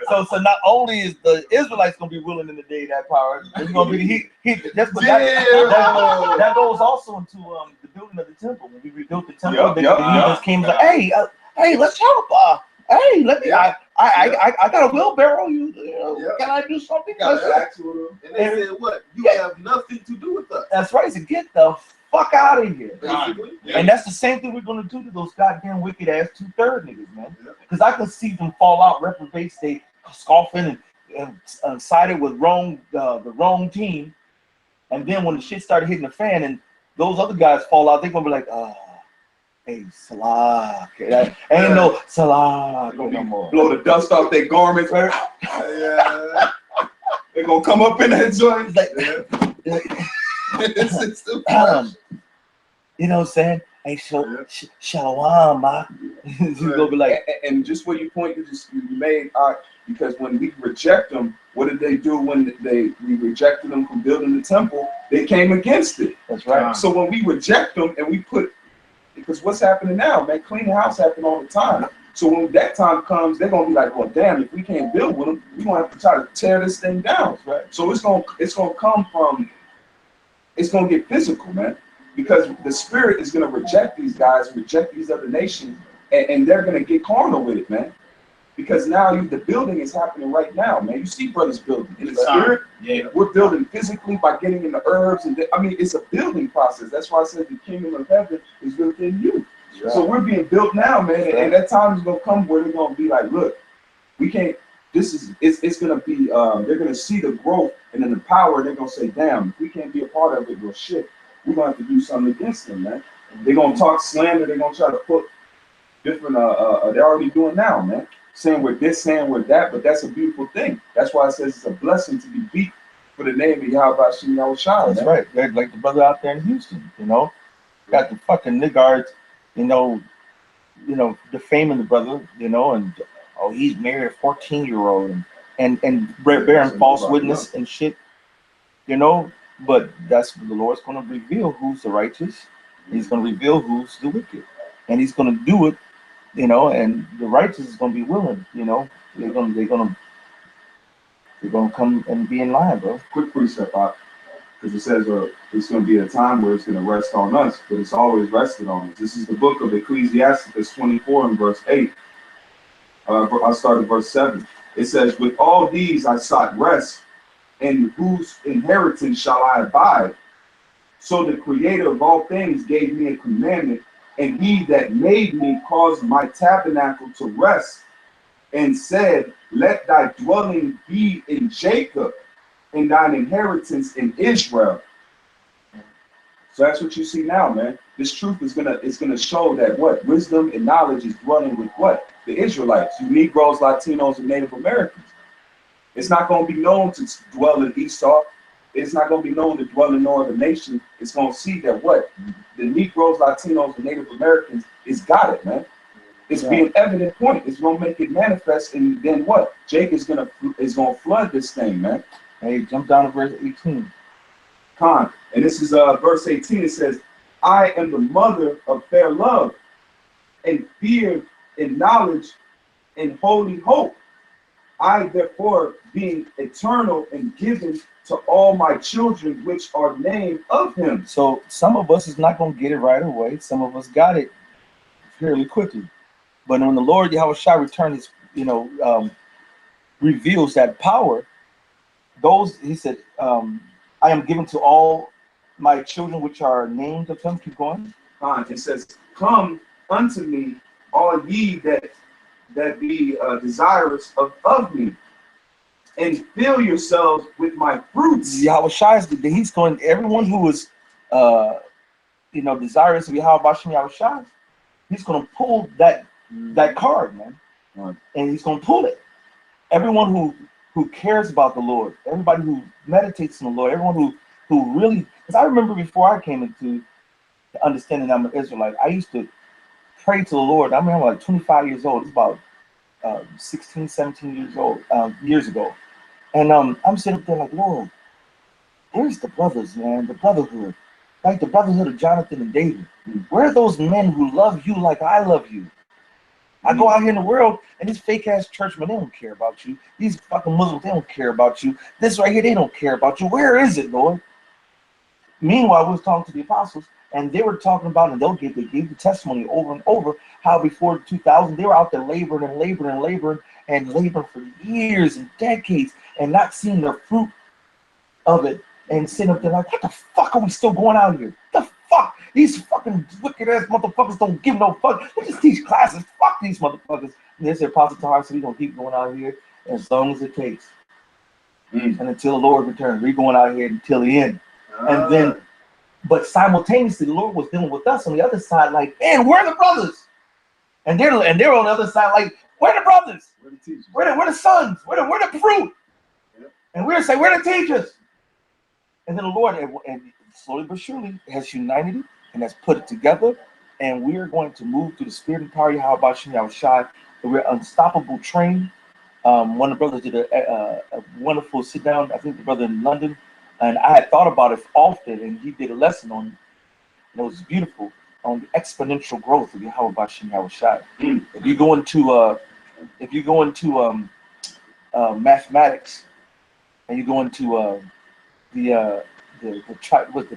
Yeah. so not only is the Israelites gonna be willing in the day of that power, it's gonna be that's what that goes also into the building of the temple. When we rebuilt the temple, the heathens came like, hey, let's help. Hey, let me. I got a wheelbarrow. Can I do something? And they said, what? You have nothing to do with us. That's right. So get the fuck out of here. Basically. And that's the same thing we're gonna do to those goddamn wicked ass 2/3 niggas, man. Because I can see them fall out, reprobates, they scoffing and sided with the wrong team. And then when the shit started hitting the fan and those other guys fall out, they're gonna be like, hey, Salah. Okay, ain't no Salah no more. Blow the dust off their garments. Yeah. They're gonna come up in that joint. It's like, you know what I'm saying? Hey, shalom, ma. He's gonna be like, and just what you made, because when we reject them, what did they do when we rejected them from building the temple? They came against it. That's right. So when we reject them and we because what's happening now, man, cleaning house happen all the time. So when that time comes, they're gonna be like, well, damn, if we can't build with them, we're gonna have to try to tear this thing down. That's right. So it's gonna come from, it's gonna get physical, man, because the spirit is gonna reject these guys, reject these other nations, and they're gonna get carnal with it, man. Because now the building is happening right now, man. You see brothers building in the spirit. Yeah. We're building physically by getting in the herbs, and it's a building process. That's why I said the kingdom of heaven is within you. Right. So we're being built now, man, and that time is gonna come where they're gonna be like, look, we can't. It's gonna be. They're gonna see the growth and then the power. They're gonna say, damn, if we can't be a part of it, well, shit, we're gonna have to do something against them, man. They're gonna talk slander. They're gonna try to put different. They're already doing now, man. Saying we're this, saying we're that, but that's a beautiful thing. That's why it says it's a blessing to be beat for the name of Yahweh Hashem Yahushua. That's right. Like the brother out there in Houston, got the fucking niggards, defaming the brother, and he's married a 14-year-old and bearing false witness and shit, But that's what the Lord's going to reveal who's the righteous. He's going to reveal who's the wicked, and he's going to do it. And the righteous is gonna be willing, they're gonna come and be in line, bro. Quick precept, because it says it's gonna be a time where it's gonna rest on us, but it's always rested on us. This is the book of Ecclesiasticus 24 and verse 8. I'll start at verse 7. It says, with all these I sought rest, and whose inheritance shall I abide? So the creator of all things gave me a commandment, and he that made me caused my tabernacle to rest, and said, let thy dwelling be in Jacob, and thine inheritance in Israel. So that's what you see now, man. This truth is gonna show that what wisdom and knowledge is dwelling with what? The Israelites, you Negroes, Latinos, and Native Americans. It's not gonna be known to dwell in Esau. It's not going to be known to dwell in no other nation. It's going to see that what? The Negroes, Latinos, and Native Americans is got it, man. It's being evident point. It's going to make it manifest, and then what? Jake is going to flood this thing, man. Hey, jump down to verse 18. Con. And this is verse 18. It says, I am the mother of fair love, and fear, and knowledge, and holy hope. I, therefore, being eternal and given to all my children which are named of him. So some of us is not going to get it right away. Some of us got it fairly quickly. But when the Lord Yahushua returns, reveals that power, he said, I am given to all my children which are named of him. Keep going. It says, come unto me, all ye that be desirous of me, and fill yourselves with my fruits. Yahushua, he's going, everyone who is, desirous of Yahweh Bashem Yahushua, He's going to pull that card, man. Right. And he's going to pull it. Everyone who cares about the Lord, everybody who meditates on the Lord, everyone who really, because I remember before I came into understanding I'm an Israelite, I used to pray to the Lord. I mean, I'm like 25 years old. It's about 16, 17 years old, years ago. And I'm sitting up there like, Lord, where's the brothers, man? The brotherhood. Like the brotherhood of Jonathan and David. Where are those men who love you like I love you? I go out here in the world, and these fake-ass churchmen, they don't care about you. These fucking Muslims, they don't care about you. This right here, they don't care about you. Where is it, Lord? Meanwhile, we was talking to the apostles, and they were talking about, and they gave the testimony over and over, how before 2000, they were out there laboring for years and decades, and not seeing the fruit of it, and sitting up there like, what the fuck are we still going out here? The fuck? These fucking wicked ass motherfuckers don't give no fuck. They just teach classes. Fuck these motherfuckers. And they said, Apostle Tahar, so we gonna keep going out here as long as it takes. And until the Lord returns, we're going out here until the end. And then, but simultaneously, the Lord was dealing with us on the other side, like, man, where are the brothers? And they're on the other side, like, where are the brothers? Where the teachers? Where the sons? Where the fruit? Yep. And we're saying, where the teachers? And then the Lord, and slowly but surely, has united it and has put it together. And we are going to move through the spirit and power of Yahweh Shem Yahushai. We're unstoppable train. One of the brothers did a wonderful sit down. I think the brother in London, and I had thought about it often, and he did a lesson on it. And it was beautiful on the exponential growth of Yahweh Shem Yahushai. If you go into mathematics, and you go into the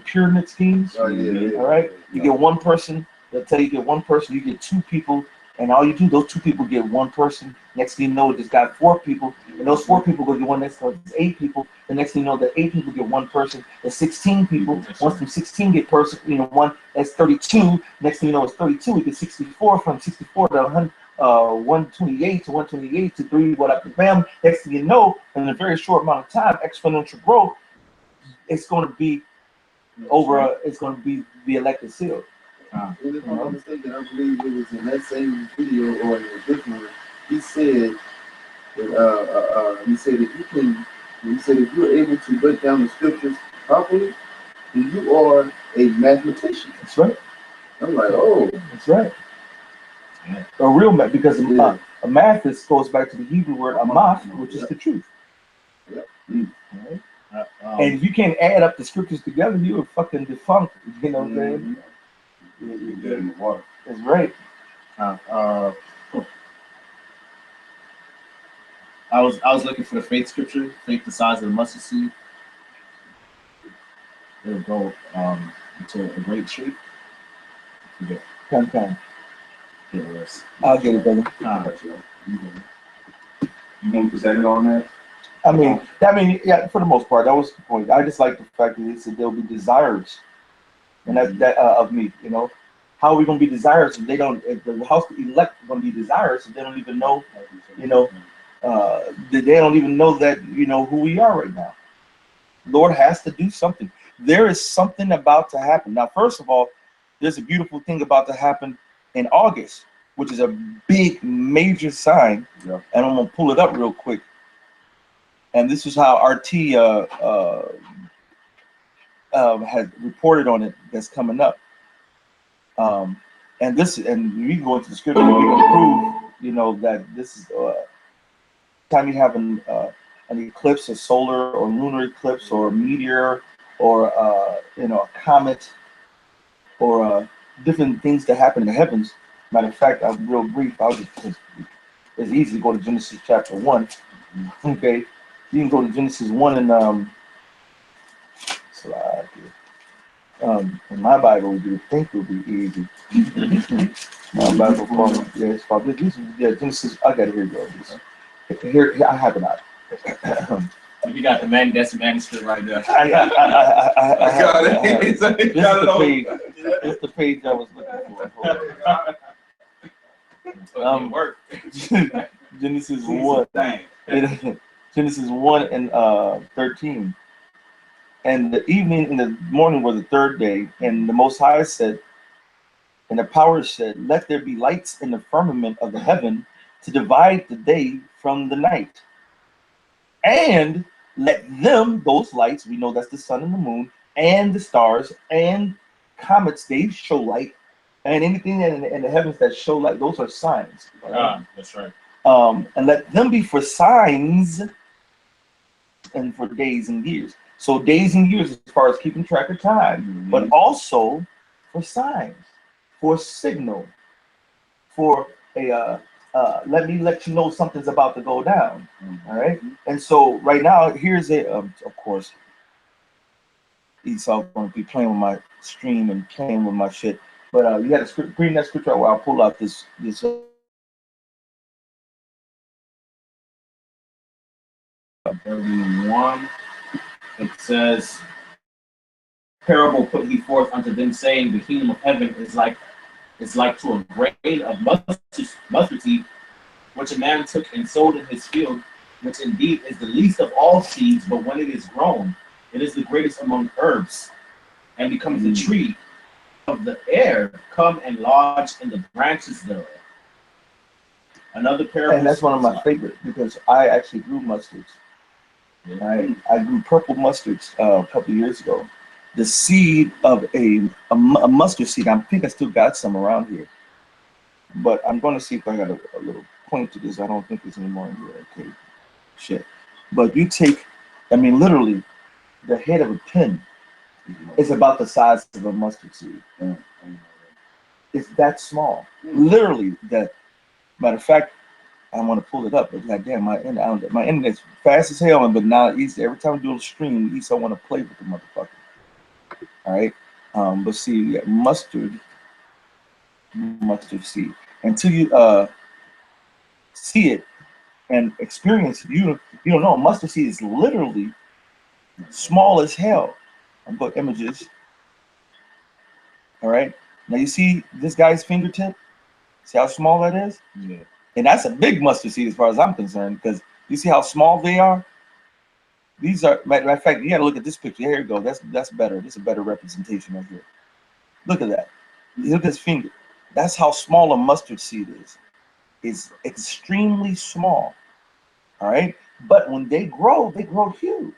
pyramid schemes. Oh, yeah. All right, you get one person. They'll tell you get one person. You get two people, and all you do, those two people get one person. Next thing you know, it's got four people, and those four people go get one. Next time, it's 8 people. The next thing you know, the 8 people get one person. There's 16 people. Once them 16 get one, that's 32. Next thing you know, it's 32. We get 64. From 64 to 100. 128 to 128 to 3, what up, bam. Next thing you know, in a very short amount of time, exponential growth, it's going to be over. It's going to be the elected seal. And if I'm not mistaken, I believe it was in that same video or in a different one. He said that if you're able to break down the scriptures properly, then you are a mathematician. That's right. I'm like, oh, that's right. A real math, because a math goes back to the Hebrew word amath, which is the truth. Yep. Right? And if you can't add up the scriptures together, you are fucking defunct. You know what I'm saying? You're dead in the water. That's right. I was looking for the faith scripture, faith the size of the mustard seed. It'll go into a great tree. Come. Get worse. I'll get it, brother. You want to present it on that? I mean, yeah. For the most part, that was the point. I just like the fact that he said there'll be desires, and that of me. You know, how are we gonna be desirous if they don't? If the house elect gonna be desirous if they don't even know? You know, they don't even know that who we are right now. Lord has to do something. There is something about to happen. Now, first of all, there's a beautiful thing about to happen in August, which is a big, major sign. Yeah. And I'm gonna pull it up real quick. And this is how RT has reported on it. That's coming up. And we can go into the scripture. We can prove, that this is time you have an eclipse, a solar or lunar eclipse, or a meteor, or a comet, or different things that happen in the heavens. Matter of fact, I'm real brief. It's easy to go to Genesis chapter 1. Okay, you can go to Genesis 1 and in my Bible, you think it would be easy. My Bible calls it, it's called Genesis. I got it here. Go. Here, I have it out. You got the manuscript right there. I got it. This is the page I was looking for. Work. Genesis 1. Genesis 1 and 13. And the evening and the morning were the third day, and the Most High said, And the power said, let there be lights in the firmament of the heaven to divide the day from the night. And let them, those lights, we know that's the sun and the moon, and the stars, and comets, they show light. And anything in the heavens that show light, those are signs. That's right. And let them be for signs and for days and years. So days and years as far as keeping track of time, but also for signs, for signal, for a let me let you know something's about to go down. All right. And so right now, here's a of course, Esau going to be playing with my stream and playing with my shit. But you got to bring that scripture out where I'll pull out this 31. It says, parable put he forth unto them, saying, the kingdom of heaven is like to a grain of mustard seed, which a man took and sowed in his field, which indeed is the least of all seeds, but when it is grown, it is the greatest among herbs, and becomes a tree of the air, come and lodge in the branches thereof. Another parable. and that's one of my favorite because I actually grew mustards. I grew purple mustards a couple of years ago. The seed of a mustard seed, I think I still got some around here. But I'm going to see if I got a little point to this. I don't think there's any more in here. Okay, shit. But you take, I mean, literally, the head of a pin is about the size of a mustard seed. It's that small. Literally, that. Matter of fact, I want to pull it up, but goddamn, my internet's fast as hell. But now, every time I do a stream, I want to play with the motherfucker. All right, but see, mustard seed. Until you see it and experience it, you don't know. Mustard seed is literally small as hell. I'll put images. All right, now you see this guy's fingertip. See how small that is? Yeah. And that's a big mustard seed as far as I'm concerned, because you see how small they are? These are, matter of fact, you gotta look at this picture. Here you go. That's better. This is a better representation right here. Look at that. Look at his finger. That's how small a mustard seed is. It's extremely small. All right. But when they grow huge.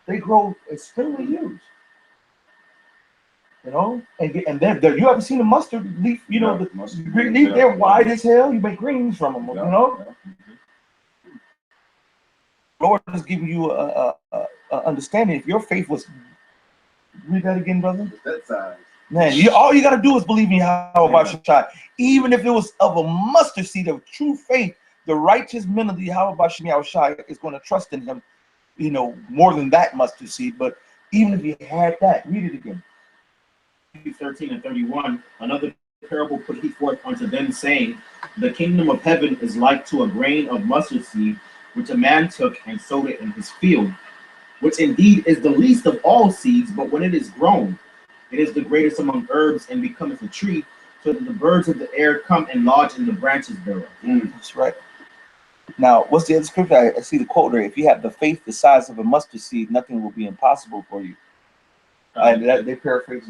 They grow extremely huge. You know, and then you ever seen a mustard leaf? You know, the green leaf, they're wide as hell. You make greens from them. You know, Lord is giving you a understanding. If your faith was, read that again, brother. That size. Man, all you gotta do is believe me. How about Shai? Even if it was of a mustard seed of true faith, the righteous men of the how about Shai is going to trust in him. You know, more than that mustard seed. But even if you had that, read it again. 13 and 31, another parable put he forth unto them, saying, the kingdom of heaven is like to a grain of mustard seed, which a man took and sowed it in his field, which indeed is the least of all seeds, but when it is grown, it is the greatest among herbs, and becometh a tree, so that the birds of the air come and lodge in the branches thereof. That's right. Now, what's the other scripture? I see the quote there. If you have the faith the size of a mustard seed, nothing will be impossible for you. They paraphrase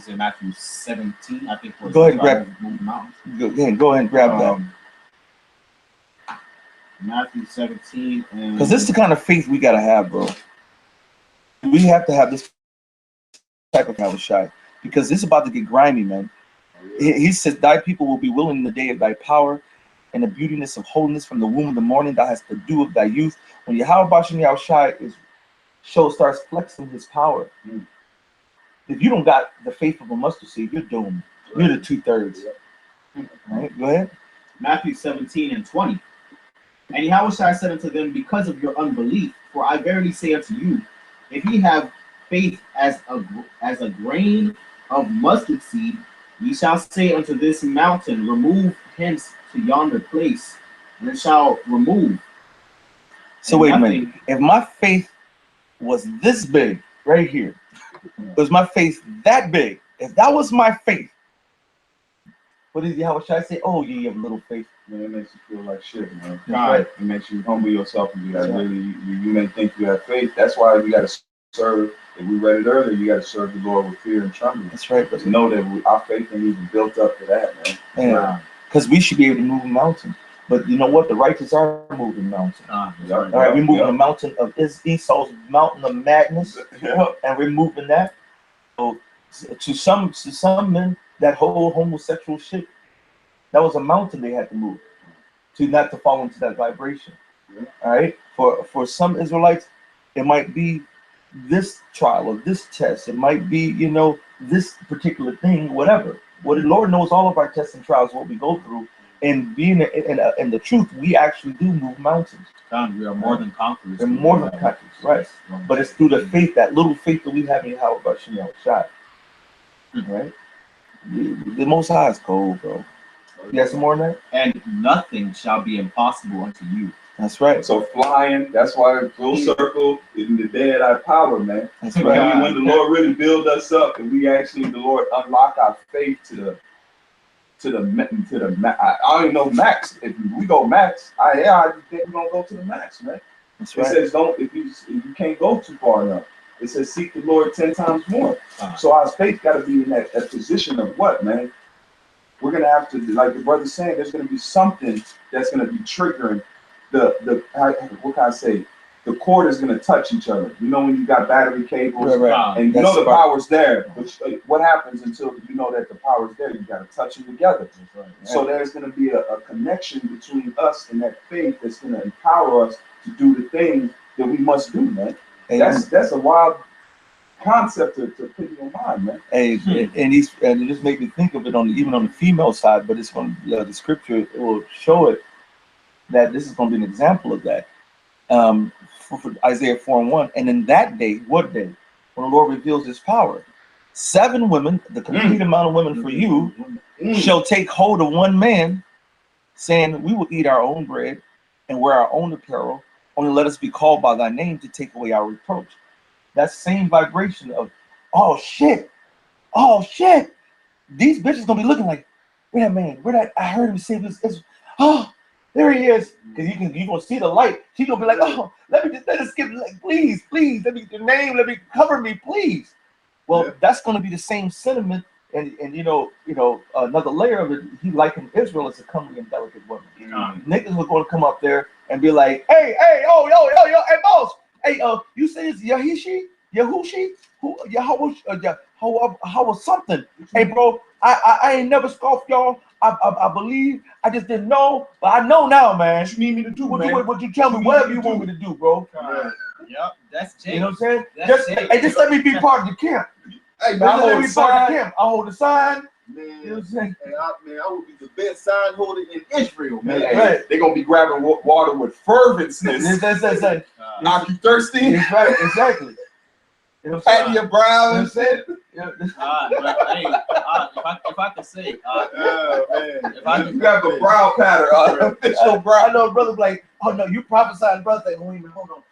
in Matthew 17, I think. Go ahead and grab. Go ahead and grab that. Matthew 17, because this is the kind of faith we gotta have, bro. We have to have this type of Shai, because this is about to get grimy, man. He says, "Thy people will be willing in the day of thy power, and the beautiness of holiness from the womb of the morning. Thou hast the dew of thy youth." When Yahweh Bashem Yahushai starts flexing his power. If you don't got the faith of a mustard seed, you're doomed. You're the 2/3. All right, go ahead. Matthew 17 and 20. And Yahushua said unto them, because of your unbelief, for I verily say unto you, if ye have faith as a grain of mustard seed, ye shall say unto this mountain, remove hence to yonder place, and it shall remove. So wait a minute. If my faith was this big right here, was my faith that big? If that was my faith, what did Yahushua say? Oh, ye have little faith. Man, it makes you feel like shit, man. Right. It makes you humble yourself and be like, really, you may think you have faith. That's why you got to serve. If we read it earlier, you got to serve the Lord with fear and trembling. That's right, To brother. know that our faith ain't even built up to that, man. Man, because we should be able to move a mountain. But you know what? The righteous are moving mountains. That's Yep. right. All right, we're moving Yeah. the mountain of Esau's mountain of madness, Yeah. and we're moving that. So to some men, that whole homosexual shit, that was a mountain they had to move to not to fall into that vibration. Yeah. All right. For some Israelites, it might be this trial or this test. It might be, you know, this particular thing, whatever. What the Lord knows all of our tests and trials, what we go through. And being in the truth, we actually do move mountains. God, we are more than conquerors. We're more than conquerors, right? But it's through the faith, that little faith that we have in Yahweh Bashem Yahushua. Right? The Most High is cold, bro. You got some more than that? And nothing shall be impossible unto you. That's right. So flying, that's why full circle in the dead eye power, man. That's When, right. when the Lord really build us up and we actually, the Lord unlock our faith to the I don't even know max. If we go max, I think we're gonna go to the max, man. That's It right. says don't if you can't go too far enough. It says seek the Lord 10 times more. Uh, So our faith got to be in that position of what, man? We're gonna have to, like the brother saying, there's gonna be something that's gonna be triggering what can I say? The cord is gonna touch each other. You know when you got battery cables, Right, right. and you That's know the right. power's there. But what happens until you know that the power's there? You got to touch them together. that's right. So there's going to be a connection between us and that faith that's going to empower us to do the things that we must do, man. And That's a wild concept to put in your mind, man. and it just made me think of it even on the female side, but it's going to the scripture it will show it that this is going to be an example of that. For Isaiah 4:1, and in that day, what day? When the Lord reveals His power, 7 women, the complete amount of women for you, shall take hold of one man, saying, "We will eat our own bread and wear our own apparel. Only let us be called by Thy name to take away our reproach." That same vibration of, oh shit, these bitches gonna be looking like, where that man? Where that? I heard him say this. Oh, there he is. Because you gonna see the light. She gonna be like, oh, let us get, like, please, let me your name, let me cover me, please. Well, that's gonna be the same sentiment, and you know, another layer of it. He likened Israel as a comely and delicate woman. Niggas were gonna come up there and be like, hey, yo, hey, boss, hey, you say it's Yahushi, who how was something? Hey, bro, I ain't never scoffed y'all. I believe. I just didn't know, but I know now, man. What you need me to do, man? What you tell me, whatever you want me to do, bro. Yep, that's Jake. You know what I'm saying? That's Jake. Just let me be part of the camp. Hey, Just man, let me be part of the camp. I hold the sign. You know what man, I'm saying? I would be the best sign holder in Israel, man. Hey, Right. They're gonna be grabbing water with ferventness. That's Knock you thirsty? right, exactly. You know what I'm saying? Patty Brown and said. shit. Yeah. But, hey, if I could say, Oh, man. if I You could, got a brown pattern, official brown. I know, brother. Like, oh no, you prophesied, brother. Like, wait a minute, hold on.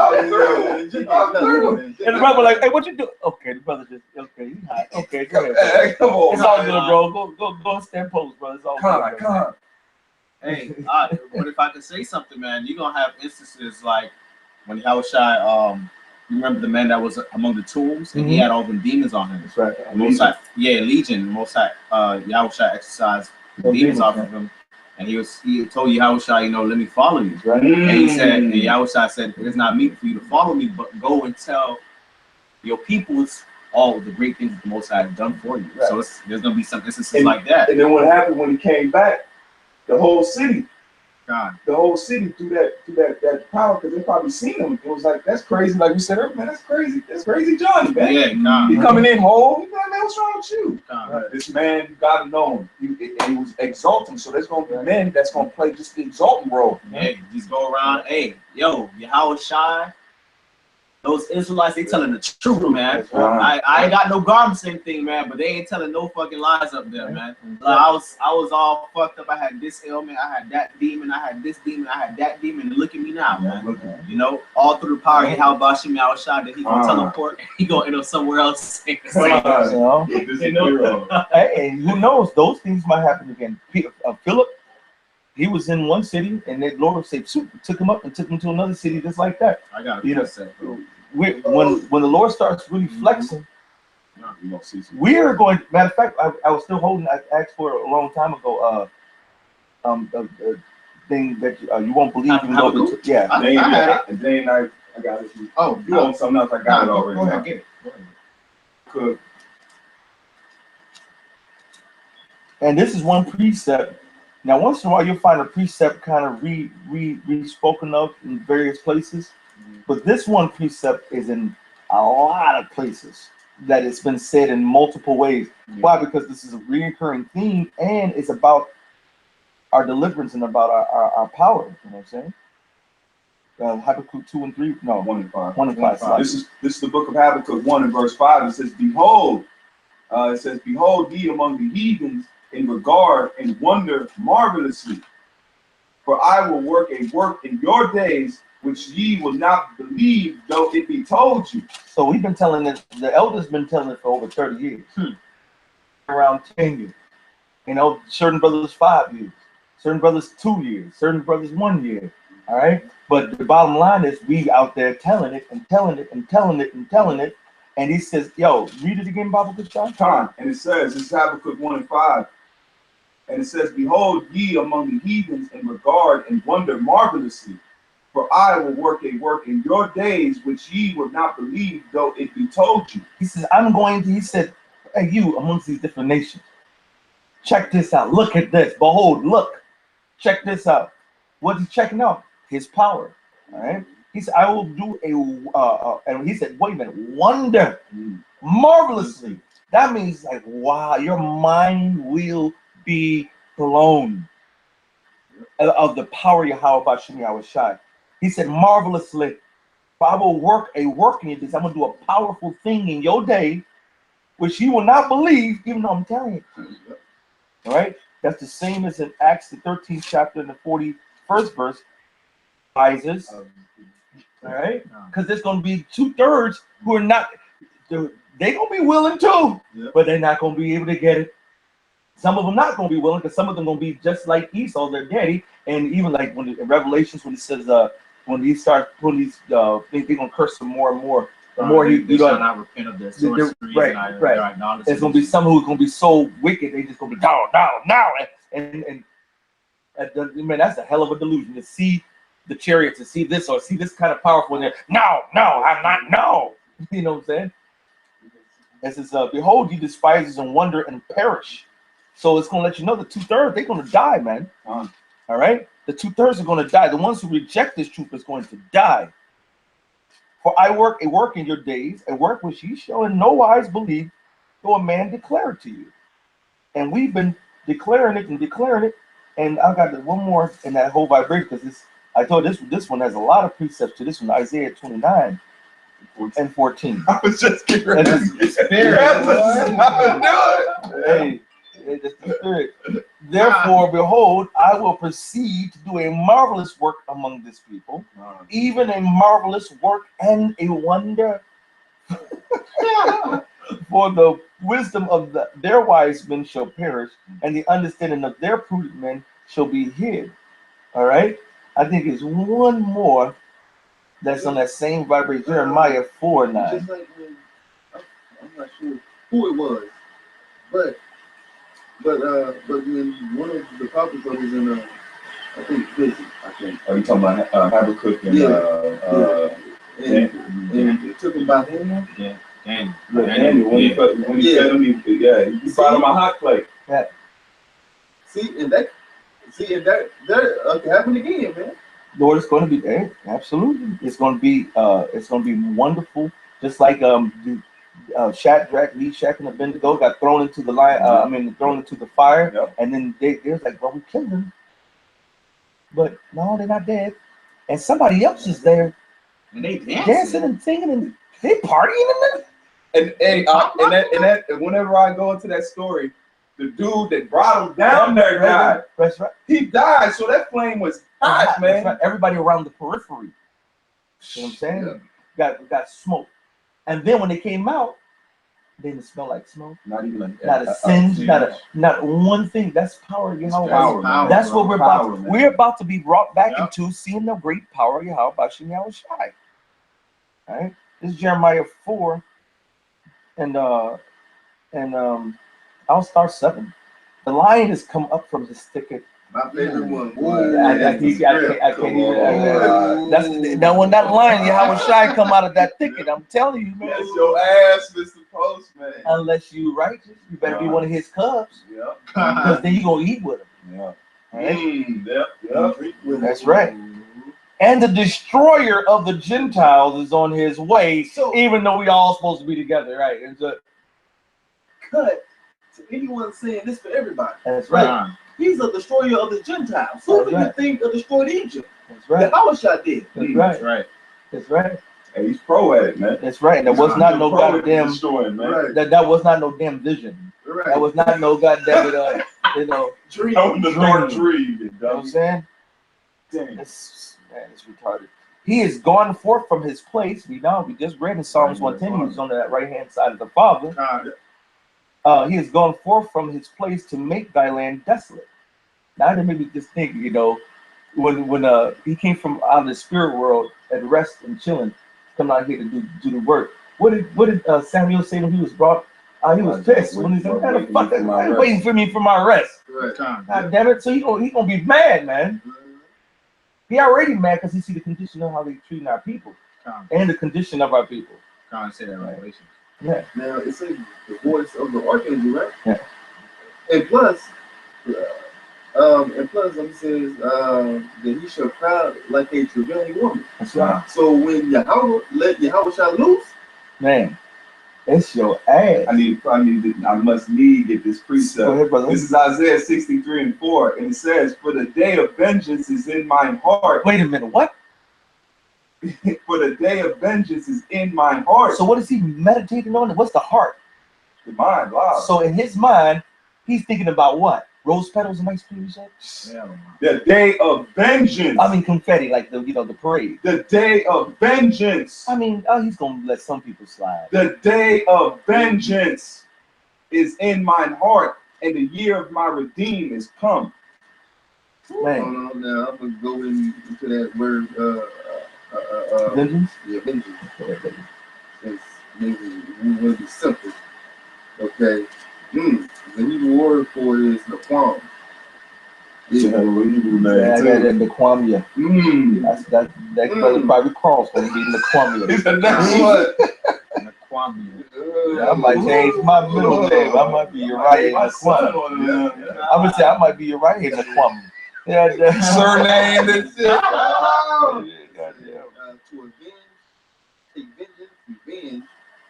I'm through. And the brother like, hey, what you do? Okay, the brother just, okay, you hot. Okay, go ahead. Bro. Hey, come on. It's all good, bro. Go stand post, brother. It's all good. Come on. hey, but if I could say something, man, you're gonna have instances like when Yahushua, you remember the man that was among the tombs, and he had all them demons on him. That's right. Legion. Yahushua exercised the demons off of him, and he told Yahushua, you know, let me follow you. Right. And he said, and Yahushua said, it is not meet for you to follow me, but go and tell your peoples all the great things that the Most High has done for you. Right. So there's gonna be some instances like that. And then what happened when he came back? The whole city God. through that power, because they probably seen him. It was like, that's crazy. Like we said earlier, man, that's crazy Johnny, man. Yeah, God. He coming in whole. Man, what's wrong with you? God. This man, you gotta know him. He was exalting. So there's gonna be men that's gonna play just the exalting role. Yeah, just go around. Hey, yo, Yahushua, Those Israelites, they telling the truth, man. That's right. I ain't got no garments, anything, man, but they ain't telling no fucking lies up there, man. Like, I was all fucked up. I had this ailment, I had that demon, I had this demon, I had that demon. And look at me now, man. You know, all through the power of how about Shimmy Shot that he gonna teleport and he gonna end up somewhere else. You know? Hey, and who knows? Those things might happen again. Philip, he was in one city, and the Lord took him up and took him to another city just like that. I got you know. When the Lord starts really flexing, we're going. Matter of fact, I was still holding. I asked for a long time ago. Thing that you won't believe. You know, yeah. I got it. Oh, you want something else? I got it already. Go ahead, get it. Could. And this is one precept. Now, once in a while, you'll find a precept kind of re-spoken of in various places. But this one precept is in a lot of places that it's been said in multiple ways. Why? Because this is a recurring theme, and it's about our deliverance and about our power. You know what I'm saying? Habakkuk 2 and 3. No, 1 and 5. 1 and 5. This is the book of Habakkuk 1 and verse 5. It says, "Behold," "Behold ye among the heathens in regard and wonder marvelously. For I will work a work in your days which ye will not believe, though it be told you." So we've been telling it, the elders been telling it for over 30 years. Around 10 years. You know, certain brothers 5 years, certain brothers 2 years, certain brothers 1 year. All right. But the bottom line is we out there telling it and telling it and telling it and telling it. And he says, yo, read it again, Bible John. Time. And it says, this is Habakkuk 1 and 5. And it says, "Behold ye among the heathens in regard and wonder marvelously. For I will work a work in your days which ye will not believe, though it be told you." He says, he said, hey, you amongst these different nations, check this out. Look at this. Behold, look. Check this out. What's he checking out? His power. All right. He said, I will do and he said, wait a minute, wonder marvelously. That means like, wow, your mind will be blown of the power of Yahweh Bashem Yahweh Shai. He said, marvelously, I will work a work in this. I'm going to do a powerful thing in your day, which you will not believe, even though I'm telling you. All right? That's the same as in Acts, the 13th chapter and the 41st verse. Rises. All right? Because there's going to be 2/3 who are not, they're going to be willing too, but they're not going to be able to get it. Some of them not going to be willing, because some of them going to be just like Esau, their daddy. And even like when in Revelations, when it says, when he starts putting these, they're going to curse him more and more. The more you don't not repent of their sorceries, right. There's going to be some who's going to be so wicked, they just going to be down. And man, that's a hell of a delusion to see the chariots, to see this or see this kind of powerful in there. No, I'm not. No, you know what I'm saying? It says, "Behold, ye despisers and wonder and perish." So it's going to let you know the 2/3 they're going to die, man. All right, the 2/3 are going to die. The ones who reject this truth is going to die. "For I work a work in your days, a work which ye shall in no wise believe, though a man declare it to you." And we've been declaring it. And I got one more in that whole vibration, because I thought this one has a lot of precepts to this one, Isaiah 29 and 14. I was just getting ready to Hey, it's the spirit. "Therefore, behold, I will proceed to do a marvelous work among this people, even a marvelous work and a wonder. For the wisdom of their wise men shall perish, and the understanding of their prudent men shall be hid." All right. I think it's one more that's on that same vibration. Jeremiah 4:9. Just like when, I'm not sure who it was, but when one of the prophets was in I think prison. Are you talking about Habakkuk and and it took him by hand? Daniel, when he fed him, he brought him a hot plate. Yeah. See, and that happened again, man. Lord, it's going to be there. Absolutely, it's going to be wonderful. Just like Shadrach, Meshach, and Abednego got thrown into the thrown into the fire, and then they was like, "Well, we killed them," but no, they're not dead, and somebody else is there And they dancing and singing and they partying And and whenever I go into that story, the dude that brought him down there died. That's right. He died, so that flame was hot, That's man. right. Everybody around the periphery. You know what I'm saying? Got smoke. And then when they came out, they didn't smell like smoke. Not even Not a singe, not one thing. That's power, you know. power, man. That's what we're Power, about. man. We're about to be brought back Yep. into seeing the great power of Yahweh Bashim Yahweh Shai. All right. This is Jeremiah 4, and I'll start 7. The lion has come up from his thicket. My favorite one. I can't even. That's now when that lion Yahweh Shai come out of that thicket. I'm telling you, man. That's your ass, Mr. Postman. Unless you righteous, you better be one of his cubs, Yep. because then you gonna eat with him. Yeah. All right? Yep. That's right. And the destroyer of the Gentiles is on his way, So- even though we all supposed to be together, right? It's Cut to anyone saying this for everybody. that's right. Con. He's a destroyer of the Gentiles. Who do you Right. think destroyed Egypt? That's right. The Hawashah did. That's That's right. right. That's right. Hey, he's pro at it, man. That's right. There was not no Pro at goddamn. destroying, man. Right. That was not no damn vision. Right. That was not no goddamn. You know. Dream. That was the dark Dream. dream, You know what I'm dummy. saying? Dang. It's retarded. He is gone forth from his place. We just read in Psalms 110. He was on that right hand side of the Father. Con. He has gone forth from his place to make thy land desolate. Now that made me just think, you know, when he came from out of the spirit world at rest and chilling, come out here to do the work. What did Samuel say when he was brought? He was pissed when he said, "What the fuck? They're waiting for me for my rest." Right. Con. God damn it! So he gonna be mad, man. He already mad because he see the condition of how they treating our people Con. and the condition of our people. Con. Say that in Revelation. Yeah. Now it says the voice of the archangel, right? Yeah. And plus, it says that he shall cry like a travailing woman. That's right, So when Yahweh let Yahweh shall loose, man. It's your ass. I must need get this Go precept. ahead, brother. This is Isaiah 63:4, and it says, "For the day of vengeance is in mine heart." Wait a minute. What? For the day of vengeance is in mine heart. So what is he meditating on? What's the heart? The mind, wow. So in his mind, he's thinking about what? Rose petals and ice cream, you said? Yeah. The day of vengeance. I mean confetti, like the parade. The day of vengeance. I mean, he's gonna let some people slide. The day of vengeance is in mine heart, and the year of my redeem is come. Man, hold on now, I'm gonna go into that word. vengeance. Yeah, vengeance. It's maybe we want to be simple. Okay. The Hebrew word for it is Naquam. Yeah, Yeah, I got that the Kwame. That brother probably crossed when he beat the Kwame. It's the next one. And Kwame. I might change my middle name. I might be Uriah Naquam. I would say I might be Uriah Naquam. Yeah, that Surname and shit. Goddamn. To avenge, take vengeance,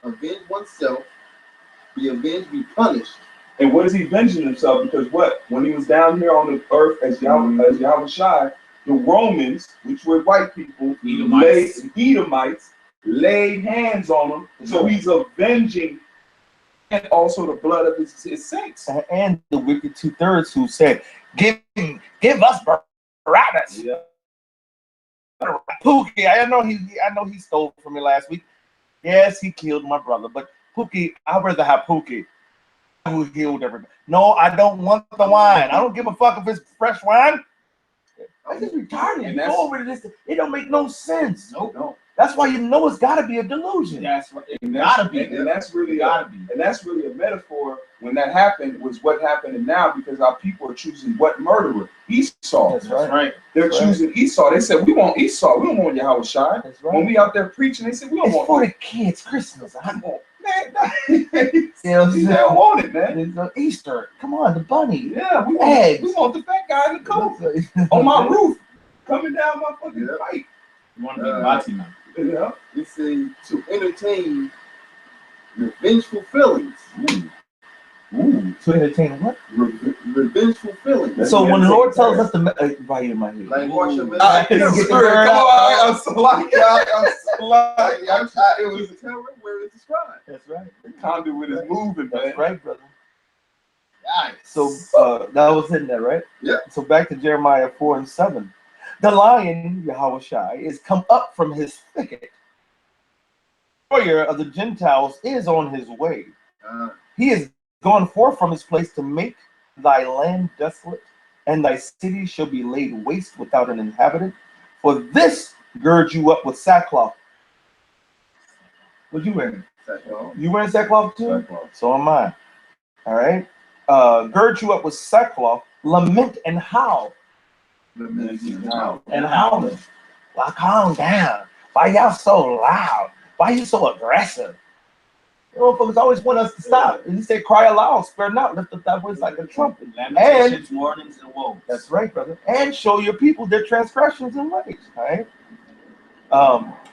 avenge oneself, be avenged, be punished. And what is he avenging himself? Because what? When he was down here on the earth as Yahweh Shai, the Romans, which were white people, Edomites, laid hands on him. So he's avenging, and also the blood of his saints. And the wicked 2/3 who said, "Give us Barabbas." Yeah. Pookie, I know he stole from me last week. Yes, he killed my brother, but Pookie, I'd rather have Pookie who healed everybody. No, I don't want the wine. I don't give a fuck if it's fresh wine. That's just retarded. And You go over to this. It don't make no sense. Nope. No. That's why you know it's got to be a delusion. That's right. And It that's, gotta be. and that's really Gotta be. and that's really a metaphor. When that happened, was what happened now, because our people are choosing what murderer? Esau. That's That's right. They're That's right. choosing Esau. They said, we want Esau. We don't want Yahweh Shai. That's When right. we out there preaching, they said, we don't It's want for the kids. Christmas. man, no. You know what I'm They saying? don't want it, man. It's Easter. Come on, the bunny. Yeah, Eggs. we want the fat guy in the coat on my roof, coming down my fucking pipe. You want to be Bati now. You know? It says to entertain the vengeful feelings. Ooh. To entertain what? revengeful feeling. So when the Lord tells us to right in my head, Like wash your I hands. couldn't get the word out. I'm so like, it was Tell her where it's described. that's right. the conduit is moving, man. That's right, brother. Yikes. So that was in there, right? Yeah. So back to Jeremiah 4:7. The lion, Yahushai, is come up from his thicket. The warrior of the Gentiles is on his way. He is gone forth from his place to make thy land desolate, and thy city shall be laid waste without an inhabitant. For this gird you up with sackcloth. What you wearing? You wearing sackcloth too? So am I. All right. Gird you up with sackcloth, lament and howl. And howling. Well, calm down. Why y'all so loud? Why you so aggressive? You know, folks always want us to stop. And he said, cry aloud, spare not, lift up thy voice like a trumpet. Lamentations, warnings, and woes. That's right, brother. And show your people their transgressions and ways. All right.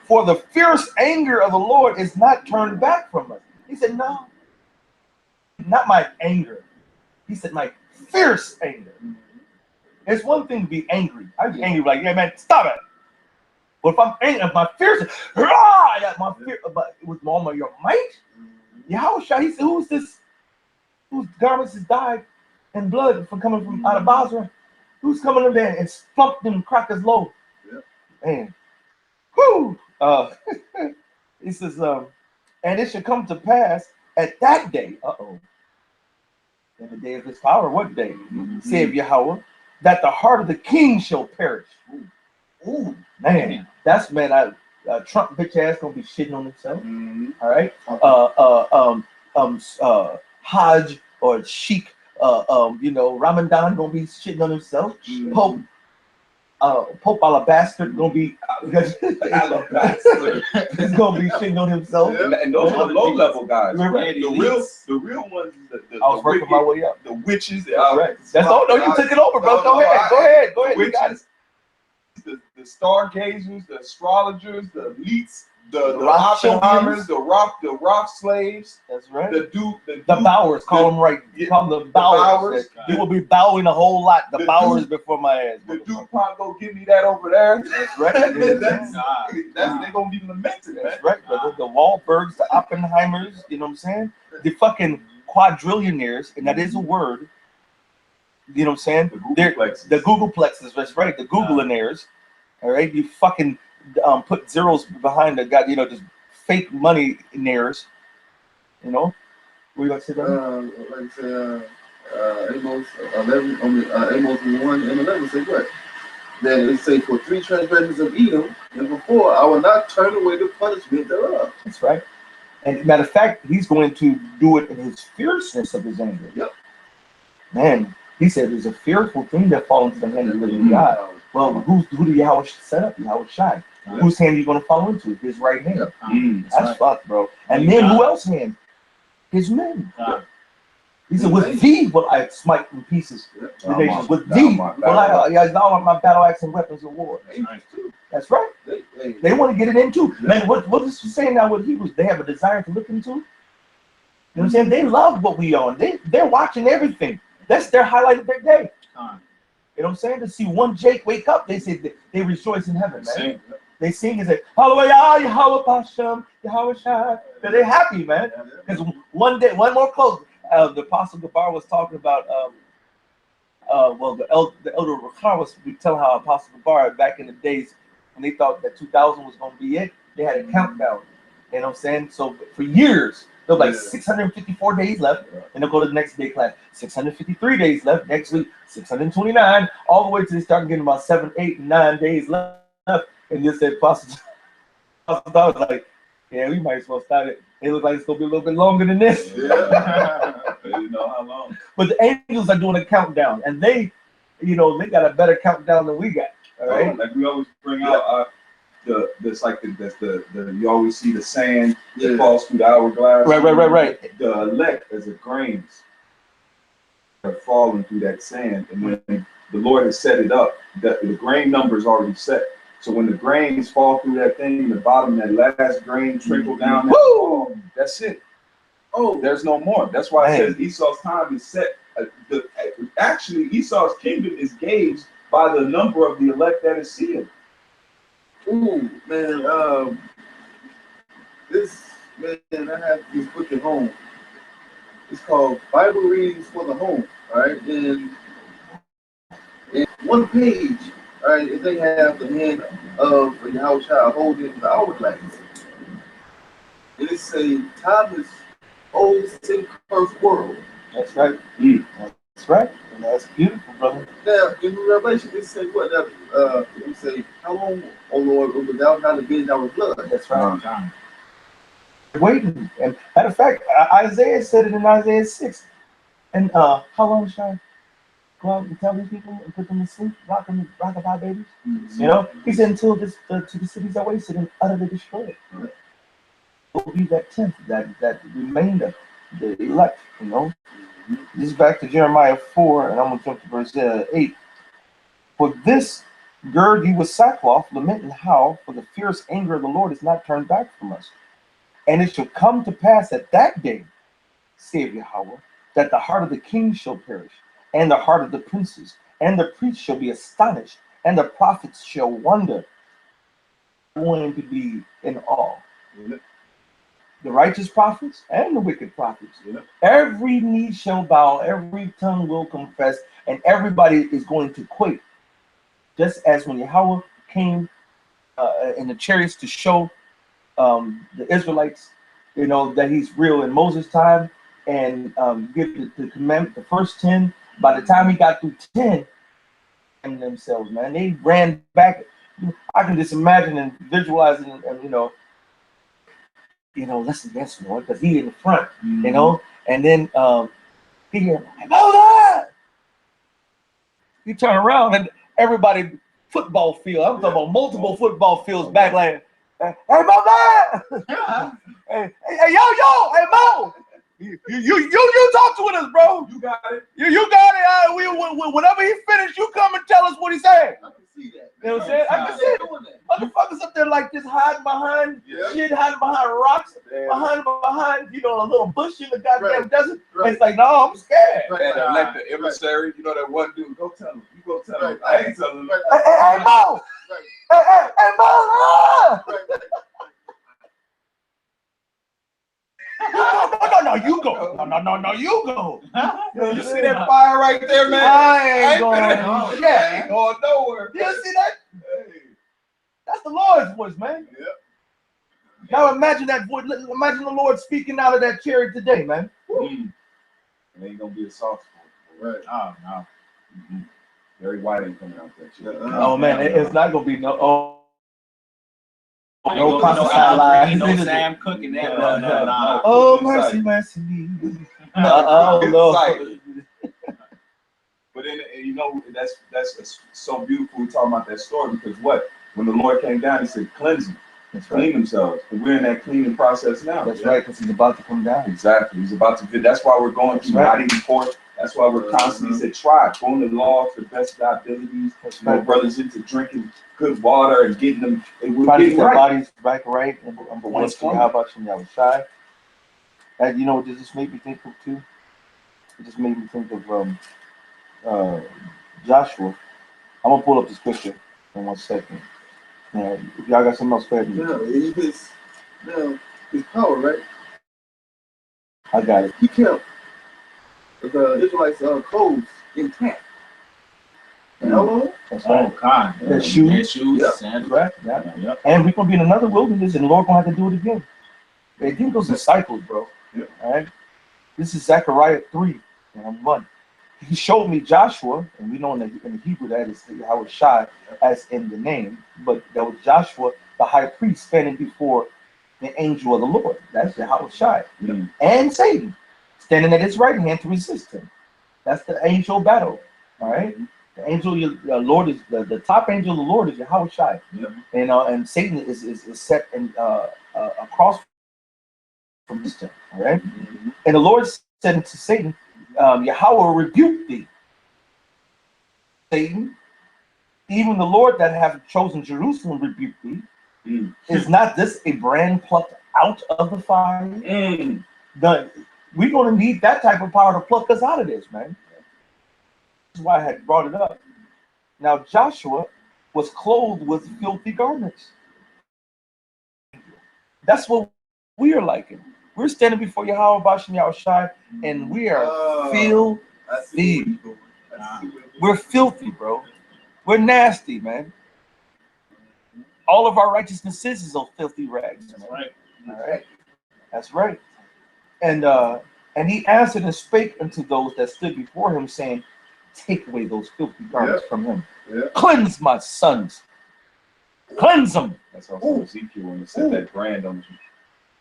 For the fierce anger of the Lord is not turned back from us. He said, no, not my anger. He said, my fierce anger. It's one thing to be angry. I'd be angry, like, yeah, man, stop it. But if I'm angry, if my fierce, my fear, but with all of your might, Yahushua, he said, who's this? Whose garments has died and blood from coming from out of Basra? Who's coming in there and slumped them crackers low? Yep. Man, whoo! He says, and it should come to pass at that day. In the day of his power, what day? Saith Yahweh, that the heart of the king shall perish. Ooh, man, that's man. Trump bitch ass gonna be shitting on himself. All right. Hajj or Sheikh, Ramadan gonna be shitting on himself. Pope Alabaster gonna be Alabaster. he's gonna be shitting on himself. And those are the low level guys. Right. The real ones, I was working my way up. the witches. That's right. That's all. No, you took it over, bro. Go ahead. Go ahead. You got it. The stargazers, the astrologers, the elites, the Rothschildians. Oppenheimers, the rock slaves, That's right. the Bowers, call them right. Call them the Bowers. You will be bowing a whole lot. The Bowers before my ass. The DuPont go give me that over there. That's right. They're gonna be lamented, man. That's right, brother. The Wahlbergs, the Oppenheimers, you know what I'm saying? The fucking quadrillionaires, and that is a word. You know what I'm saying? The Googleplexes, that's right. The Googleinaires. All right, you fucking put zeros behind the guy, just fake money naires. What are you gonna say about Like I say, Amos 11, Amos 1 and 11 say what? Then it say, for 3 transgressions of Edom, and before I will not turn away the punishment thereof. That's right. And matter of fact, he's going to do it in his fierceness of his anger. Yep. Man, he said there's a fearful thing that falls into the hand of the living God. Well, who did Yahweh set up? Yahushai. Whose hand are you going to fall into? His right hand. That's fucked, bro. And then who else hand? His men. He said, with thee will I smite in pieces the nations. With thee will I all my battle axe and weapons of war. That's right. They want to get it into. Man, what is he saying now with Hebrews? They have a desire to look into. You know what I'm saying? They love what we on. They're watching everything. That's their highlight of their day. You know what I'm saying? To see one Jake wake up, they say they rejoice in heaven, man. They sing and say, Hallelujah, Yahweh Hashem, Yahweh Shai. They're happy, man. Because one more close. The Apostle Gabar was talking about, the elder Rechar was telling how Apostle Gabar back in the days when they thought that 2000 was going to be it, they had a countdown. You know what I'm saying? So for years, there were like 654 days left, and they'll go to the next day class. 653 days left. Next week, 629, all the way to they start getting about 7, 8, 9 days left. And just said, Apostle was like, yeah, we might as well start it. It looks like it's gonna be a little bit longer than this. Yeah. You know how long. But the angels are doing a countdown, and they got a better countdown than we got. All right. Like we always bring out you always see the sand that falls through the hourglass. Right. The elect as a grains are falling through that sand, and when the Lord has set it up, the grain number is already set. So when the grains fall through that thing, the bottom, that last grain trickle down, that's it. Oh, there's no more. That's why it says Esau's time is set Actually, Esau's kingdom is gauged by the number of the elect that is sealed. Ooh, man, this, man, I have this book at home. It's called Bible Readings for the Home, all right? And one page, all right, if they have the hand of the Yahweh child holding the hourglass. And it say, timeless, old, sin cursed world. That's right. That's right. And that's beautiful, brother. Now, in Revelation, it say what? It say, how long, O Lord, without not avenging our blood? That's right. John. Waiting. And matter of fact, Isaiah said it in Isaiah 6. And how long shall I go out and tell these people and put them to sleep, rock-a-bye babies? You know, he said until to the cities are wasted and utterly destroyed. Will be that tenth, that remainder, the elect. You know, this is back to Jeremiah 4, and I'm gonna jump to verse 8. For this gird you with sackcloth, lament and howl, for the fierce anger of the Lord is not turned back from us. And it shall come to pass at that day, saith Yahweh, that the heart of the king shall perish, and the heart of the princes, and the priests shall be astonished, and the prophets shall wonder, going to be in awe. The righteous prophets and the wicked prophets. Every knee shall bow, every tongue will confess, and everybody is going to quake. Just as when Yahweh came in the chariots to show the Israelites, you know, that he's real in Moses' time, and give the commandment, the first 10. By the time he got through 10, and themselves, man, they ran back. I can just imagine and visualize and listen, yes, Lord, because he in the front, you know, and then he hear, hey, Moses! You turn around and everybody football field. I'm talking about multiple football fields back like, hey, Moses! hey, yo, hey, Mo! You talk to us, bro. You got it. You got it. Whenever he finished, you come and tell us what he said. I can see that. You know what I'm saying? I can see it. Motherfuckers up there like this hiding behind shit, hiding behind rocks, behind a little bush in the goddamn desert. Right. It's like, no, I'm scared. Right. And like the emissary, you know that one dude. Go tell him. You go tell him. I ain't telling him. Hey, Mo! Hey, Mo! No, you go. No, you go. You see that fire right there, man? I ain't going. Yeah, ain't going nowhere. You see that? Hey. That's the Lord's voice, man. Yep. Now imagine that voice. Imagine the Lord speaking out of that chariot today, man. It ain't gonna be a soft spot. Right. Oh no. Barry White ain't coming out there. Oh man, it's not gonna be no. No Sam Cooke in that. No. Oh mercy me. Oh Lord. But then that's so beautiful. We talking about that story because when the Lord came down, he said, "Cleanse them, clean themselves." And we're in that cleaning process now. That's right, because he's about to come down. Exactly, he's about to. That's why we're going through hiding report. That's why we're constantly said, try going to law to the best of our abilities. My brothers into drinking good water and getting them. Try to get their bodies back right. And what's coming? How about you, Shy? And you know what this just made me think of too? It just made me think of Joshua. I'm gonna pull up the scripture in 1 second. If y'all got something else, go ahead. His power, right? I got it. He kept the Israelites' clothes intact. And how long? That's right. God. Their shoes. Sandals. Right. Yeah. And we're gonna be in another wilderness, and the Lord gonna have to do it again. It didn't go in cycles, bro. Yep. All right. This is Zechariah 3 and 1. He showed me Joshua, and we know in the Hebrew that is Yahweh Shai as in the name, but that was Joshua, the high priest, standing before the angel of the Lord. That's Yahweh Shai. Mm. And Satan standing at his right hand to resist him. That's the angel battle. All right. The angel, the Lord is the top angel of the Lord is Yahweh Shai. Yep. And Satan is set in across from this time. All right. Mm-hmm. And the Lord said to Satan, Yahweh rebuked thee, Satan. Even the Lord that hath chosen Jerusalem rebuked thee. Mm. Is not this a brand plucked out of the fire? Mm. We're going to need that type of power to pluck us out of this, man. is why I had brought it up. Now Joshua was clothed with filthy garments. That's what we are liking. We're standing before Yahweh Bashem Yahushai, and we are filthy. I see where you going. I see where you We're filthy, bro. We're nasty, man. All of our righteousness is those filthy rags. That's Man. right. All right. That's right. And he answered and spake unto those that stood before him, saying, take away those filthy garments from him. Yeah. Cleanse my sons. Cleanse them. That's also Ezekiel when it said that brand on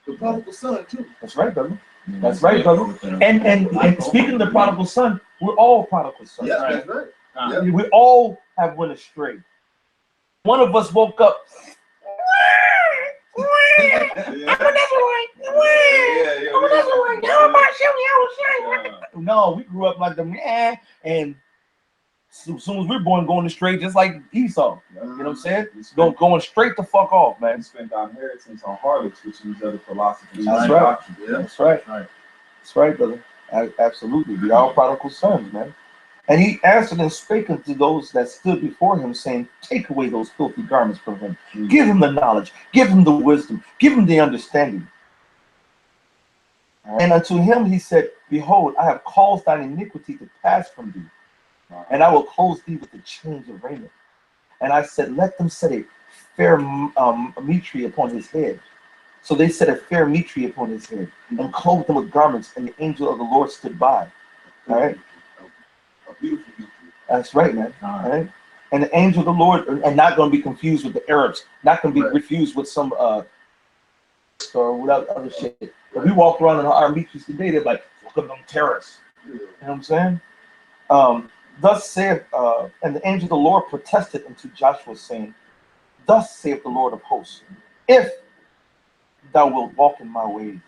The prodigal son too. That's right, brother. That's right, brother. And speaking of the prodigal son, we're all prodigal sons. Yeah, right. that's right. Uh, We all have went astray. One of us woke up. No, we grew up like the man, and as soon as we're born, going straight, just like Esau. You know what I'm saying? Going straight the fuck off, man. And spent our inheritance on harlots, which is other philosophies. That's and right. doctrines. Yeah. That's right. Right. That's right, brother. Absolutely. We are prodigal sons, man. And he answered and spake unto those that stood before him, saying, take away those filthy garments from him. Give him the knowledge. Give him the wisdom. Give him the understanding. And unto him he said, behold, I have caused thine iniquity to pass from thee, and I will clothe thee with the change of raiment. And I said, let them set a fair mitre upon his head. So they set a fair mitre upon his head, and clothed him with garments, and the angel of the Lord stood by. All right? A beautiful beauty. That's right, man. All right? And the angel of the Lord, and not going to be confused with the Arabs, not going to be Right. confused with some or without other shit. If we walk around in our mitres today, they're like, look at them terrorists. Yeah. You know what I'm saying? Thus saith, and the angel of the Lord protested unto Joshua, saying, thus saith the Lord of hosts, if thou wilt walk in my ways.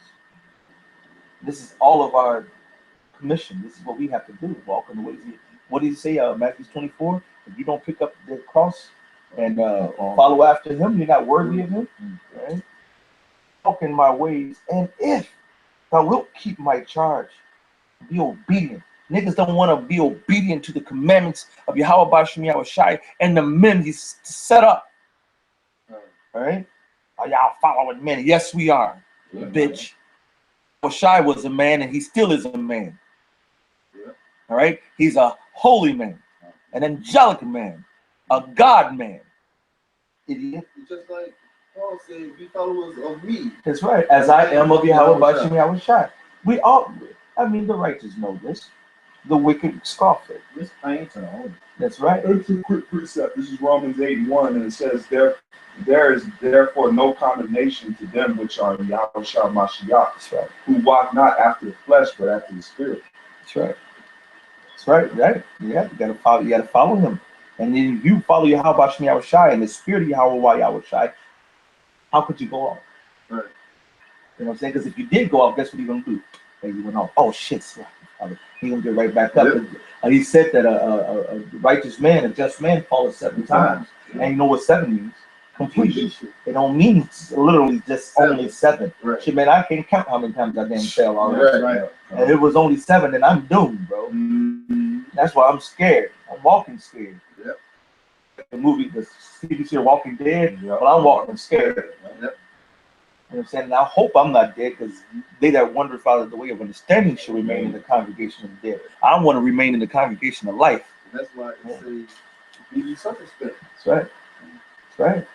This is all of our commission. This is what we have to do, walk in the ways. What did he say, Matthew 24? If you don't pick up the cross and follow after him, you're not worthy of him. Right? Walk in my ways, and if thou wilt keep my charge, be obedient. Niggas don't want to be obedient to the commandments of Yahweh Bashem Yahushai and the men he's set up. All right? Are y'all following men? Yes, we are, bitch. Yahushai was a man, and he still is a man. Yeah. All right? He's a holy man, an angelic man, a God man. Idiot. It's just like Paul said, be followers of me. That's right. As I am of Yahweh Bashem Yahushai. We all, I mean, the righteous know this. The wicked scoff it. This plain to the holy. That's right. It's a quick precept. This is Romans 8:1, and it says, there is therefore no condemnation to them which are in Yahushua Mashiach, That's right. who walk not after the flesh, but after the spirit. That's right. That's right. Right. Yeah. You gotta follow him. And then if you follow Yahweh Bashem Yahushai and the spirit of Yahweh Yahushai, how could you go off? Right. You know what I'm saying? Because if you did go off, guess what you're gonna do? And you went off. Oh shit! He's gonna get right back up. Yep. He said that a righteous man, a just man, falleth 7 times. And you know what 7 means? Completion. It don't mean literally just 7. only 7. Right. Shit, man, I can't count how many times I damn fell already. Right. And it was only 7, and I'm doomed, bro. That's why I'm scared. I'm walking scared. Yep. The movie, the CBC Walking Dead, Yep. but I'm walking scared. Yep. You know what I'm saying? And I hope I'm not dead, because they that wander follow the way of understanding should remain in the congregation of the dead. I want to remain in the congregation of life. And that's why it says, be ye circumspect. That's right. That's right.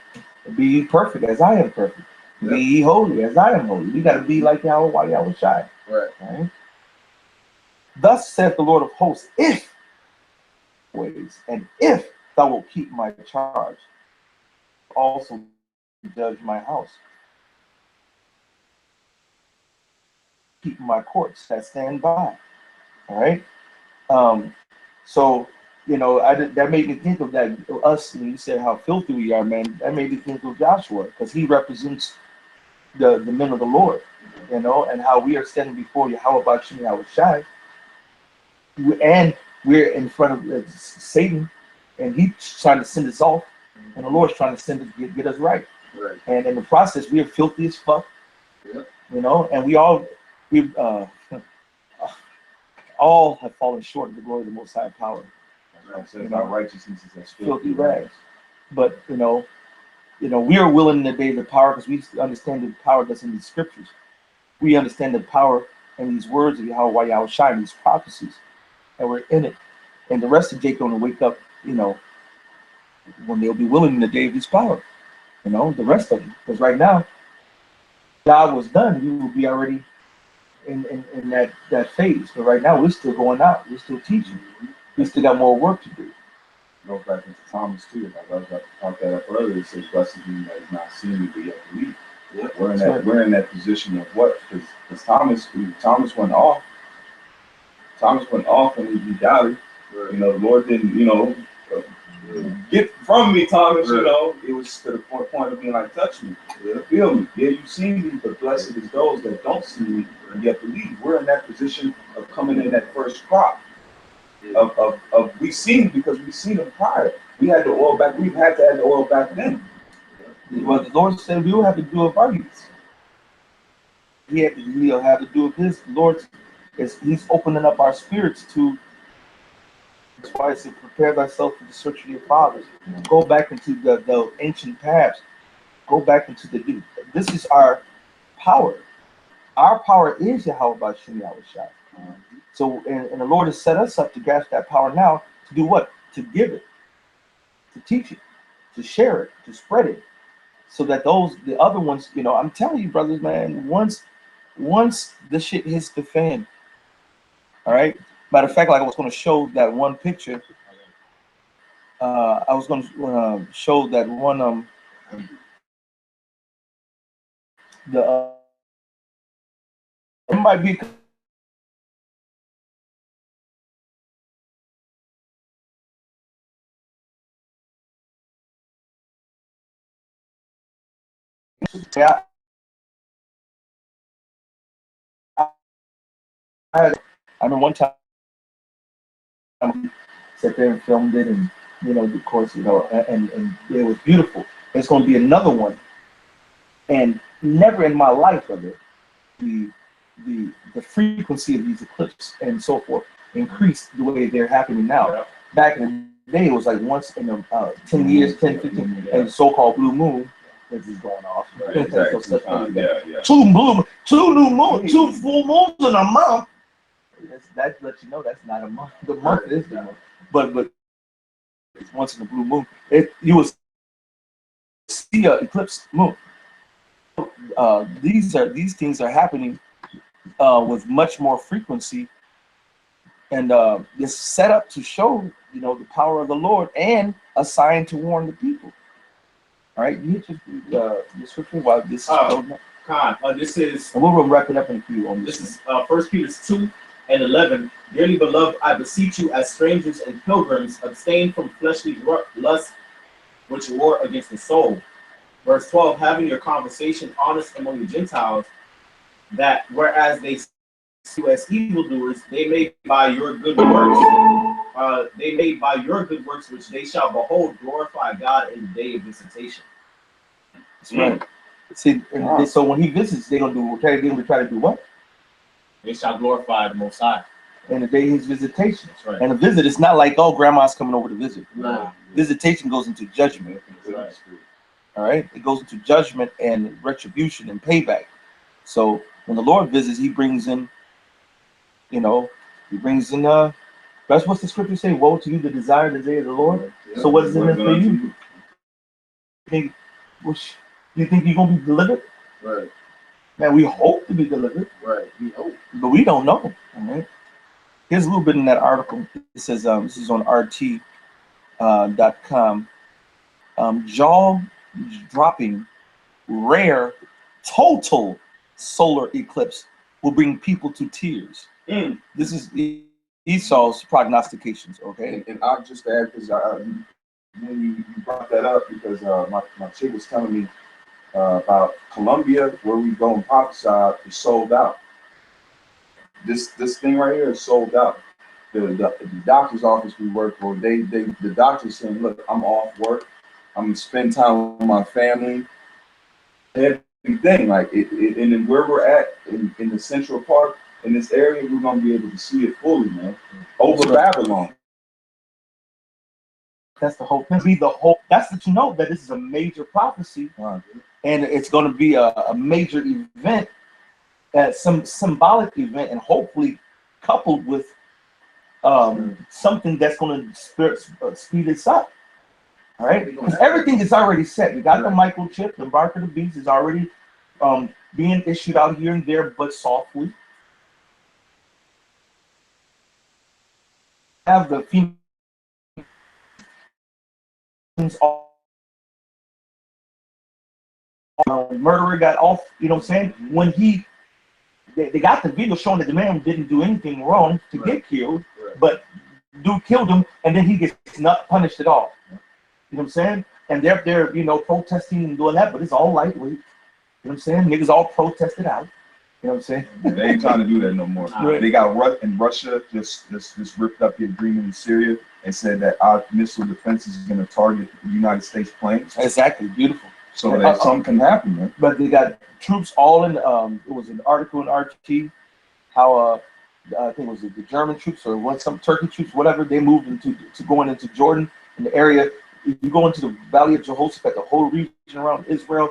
Be ye perfect as I am perfect. Yep. Be ye holy as I am holy. We got to be like Yahweh Yahushai. Right. Right? Thus saith the Lord of hosts, if ways, and if thou wilt keep my charge, also judge my house, keep my courts that stand by. All right. So you know, that made me think of that us. When you said how filthy we are, man, that made me think of Joshua, because he represents the men of the Lord, you know, and how we are standing before Yahweh Bashem Yahushai, and we're in front of Satan, and he's trying to send us off, and the Lord's trying to send us, get us right. Right. And in the process, we are filthy as fuck, Yep. you know, and we all have fallen short of the glory of the Most High power. It says our righteousness is as filthy rags. But we are willing in the day of the power because we understand the power that's in these scriptures. We understand the power in these words of Yahweh Shai, these prophecies, and we're in it. And the rest of Jacob going to wake up, when they'll be willing in the day of his power. The rest of them. Because right now, God was done. We will be already in that phase. But right now, we're still going out. We're still teaching. We still got more work to do. Go back into Thomas too. Like I was about that up earlier. It says, "Blessed is he that is not seen me, but yet believe." Yeah. We're in that position of what? Because Thomas went off. Thomas went off and he doubted. Right. The Lord didn't, get from me, Thomas. Right. It was to the point of being like, touch me, feel me. Yeah, you see me, but blessed is those that don't see me and yet believe. We're in that position of coming in that first crop. Of we've seen because we've seen them prior. We had the oil back. We've had to add the oil back then. Well, the Lord said we will have to do it our use. He'll have to do it his. The Lord He's opening up our spirits to. That's why I said, prepare thyself for the search of your fathers. Go back into the ancient paths. Go back into the. This is our power. Our power is Yahweh B'Shem Yahweh Shai. So, and the Lord has set us up to grasp that power now to do what? To give it, to teach it, to share it, to spread it, so that the other ones, I'm telling you, brothers, man, once the shit hits the fan, all right. Matter of fact, like I was going to show that one picture. I was going to show that one. It might be. Yeah, I remember one time I sat there and filmed it, and of course, and it was beautiful. It's going to be another one, and never in my life of it, the frequency of these eclipses and so forth increased the way they're happening now. Yeah. Back in the day, it was like once in 10 years, 10, 15, and so-called blue moon. This is going off. Right, exactly. Two new moons, 2 full moons in a month. That lets you know that's not a month. The month is the month, but it's once in a blue moon. You will see an eclipse moon. These things are happening with much more frequency, and it's set up to show the power of the Lord and a sign to warn the people. All right, you just the scripture while this is this is, and we'll wrap it up in a few. This is 1 Peter 2:11. Dearly beloved, I beseech you, as strangers and pilgrims, abstain from fleshly lusts which war against the soul. Verse 12, having your conversation honest among the Gentiles, that whereas they see you as evildoers, they may by your good works, which they shall behold, glorify God in the day of visitation. That's right. See, so when he visits, they're gonna do okay. They're gonna try to do what? They shall glorify the Most High. And the day of his visitation. That's right. And a visit, it's not like, oh, grandma's coming over to visit. Right. Visitation goes into judgment. Right. All right, it goes into judgment and retribution and payback. So when the Lord visits, he brings in, that's what the scripture say, woe to you that desire the day of the Lord. Yeah. So what is it for you? You think you're going to be delivered? Right. Man, we hope to be delivered. Right, we hope. But we don't know, all right? Here's a little bit in that article. It says, this is on RT.com. Jaw-dropping, rare, total solar eclipse will bring people to tears. This is Esau's prognostications, okay? And I'll just add, because when you brought that up, because my chick was telling me about Colombia, where we go and prophesy, is sold out. This thing right here is sold out. The doctor's office we work for, the doctor's saying, look, I'm off work. I'm gonna spend time with my family. Everything, like and then where we're at in the Central Park, in this area, we're gonna be able to see it fully, man. Over Babylon. That's the whole thing. Be the whole. That's that you know that this is a major prophecy, Right. and it's going to be a major event, some symbolic event, and hopefully coupled with something that's going to speed this up. All right, because everything is already set. We got the microchip, the mark of the beast is already being issued out here and there, but softly. Have the females murderer got off, you know what I'm saying? When they got the video showing that the man didn't do anything wrong to get killed, but dude killed him, and then he gets not punished at all. You know what I'm saying? And they're you know, protesting and doing that, but it's all lightweight. You know what I'm saying? Niggas all protested out. You know what I'm saying? They ain't trying to do that no more. Right. They got Russia just ripped up the agreement in Syria and said that our missile defense is going to target the United States planes. Exactly, beautiful. So that something can happen, man. But they got troops all in. It was an article in RT how I think it was the German troops or some Turkey troops, whatever. They moved to going into Jordan in the area. If you go into the Valley of Jehoshaphat, the whole region around Israel,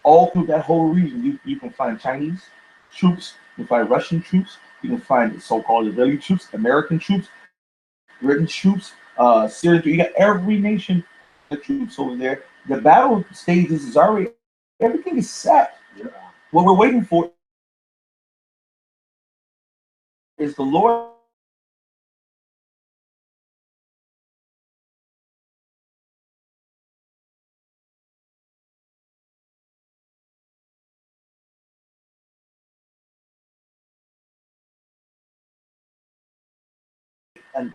all through that whole region, you can find Chinese troops, you can find Russian troops, you can find so-called Israeli troops, American troops, British troops, Syrian troops. You got every nation of troops over there. The battle stages is already, everything is set. Yeah. What we're waiting for is the Lord. And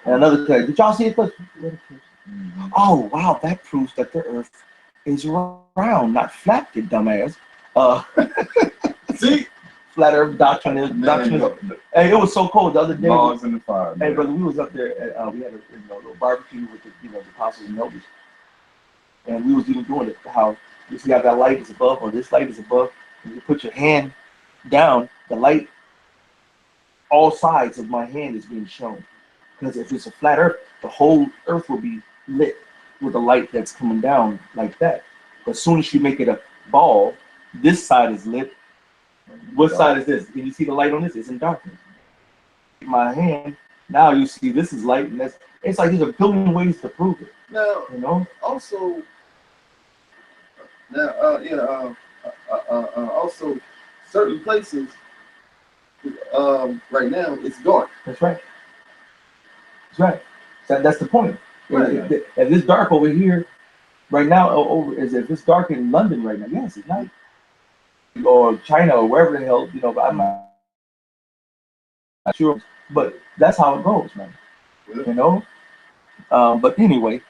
another thing, did y'all see it? Oh wow, that proves that the Earth is round, not flat, you dumbass. See? Flat Earth doctrine is doctrine. Hey, it was so cold the other day. Logs in the fire. Hey, Man. brother, we was up there. We had a little barbecue with the the apostles and elders, and we was even doing it. How you see how that light is above, or this light is above. And you put your hand down, the light, all sides of my hand is being shown. Because if it's a flat Earth, the whole Earth will be lit with the light that's coming down like that. But as soon as you make it a ball, this side is lit. What side is this? Can you see the light on this? It's in darkness. My hand, now you see this is light, and it's like there's a billion ways to prove it. Now, You know? also, also, certain places, right now, it's dark. That's right. That's right. That's the point. Right. If it's dark over here, right now, if it's dark in London right now, yes, it's night. Or China or wherever the hell, but I'm not sure. But that's how it goes, man. You know? But anyway,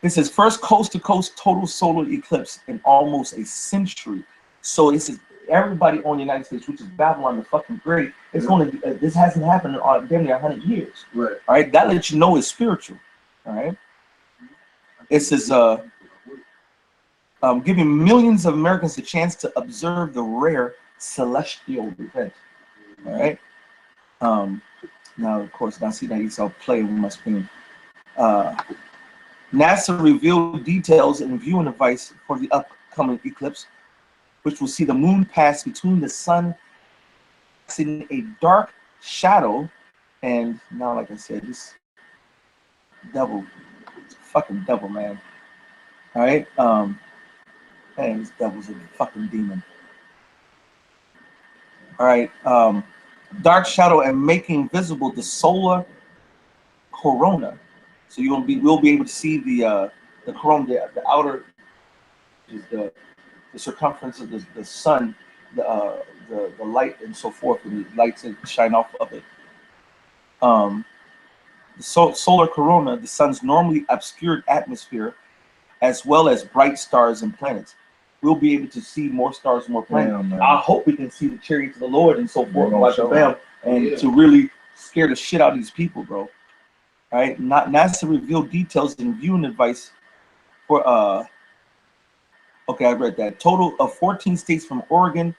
this is first coast-to-coast total solar eclipse in almost a century. So this is everybody on the United States, which is Babylon the fucking Great. It's going to. This hasn't happened in damn near 100 years. Right. All right, that lets you know it's spiritual. All right. It says giving millions of Americans a chance to observe the rare celestial event. All right. Now, of course, now see that you saw play with my screen. NASA revealed details and viewing device for the upcoming eclipse, which will see the moon pass between the sun, in a dark shadow. And now, like I said, this devil, it's a fucking devil, man. All right. Man, this devil's a fucking demon. All right. Dark shadow and making visible the solar corona. So we'll be able to see the corona, the outer is the circumference of the sun, the light and so forth, and the lights that shine off of it. The solar corona, the sun's normally obscured atmosphere, as well as bright stars and planets. We'll be able to see more stars, more planets. Damn, I hope we can see the chariots of the Lord and so forth, gonna watch show them, and to really scare the shit out of these people, bro. All right, NASA revealed details and viewing advice for okay, I read that. Total of 14 states from Oregon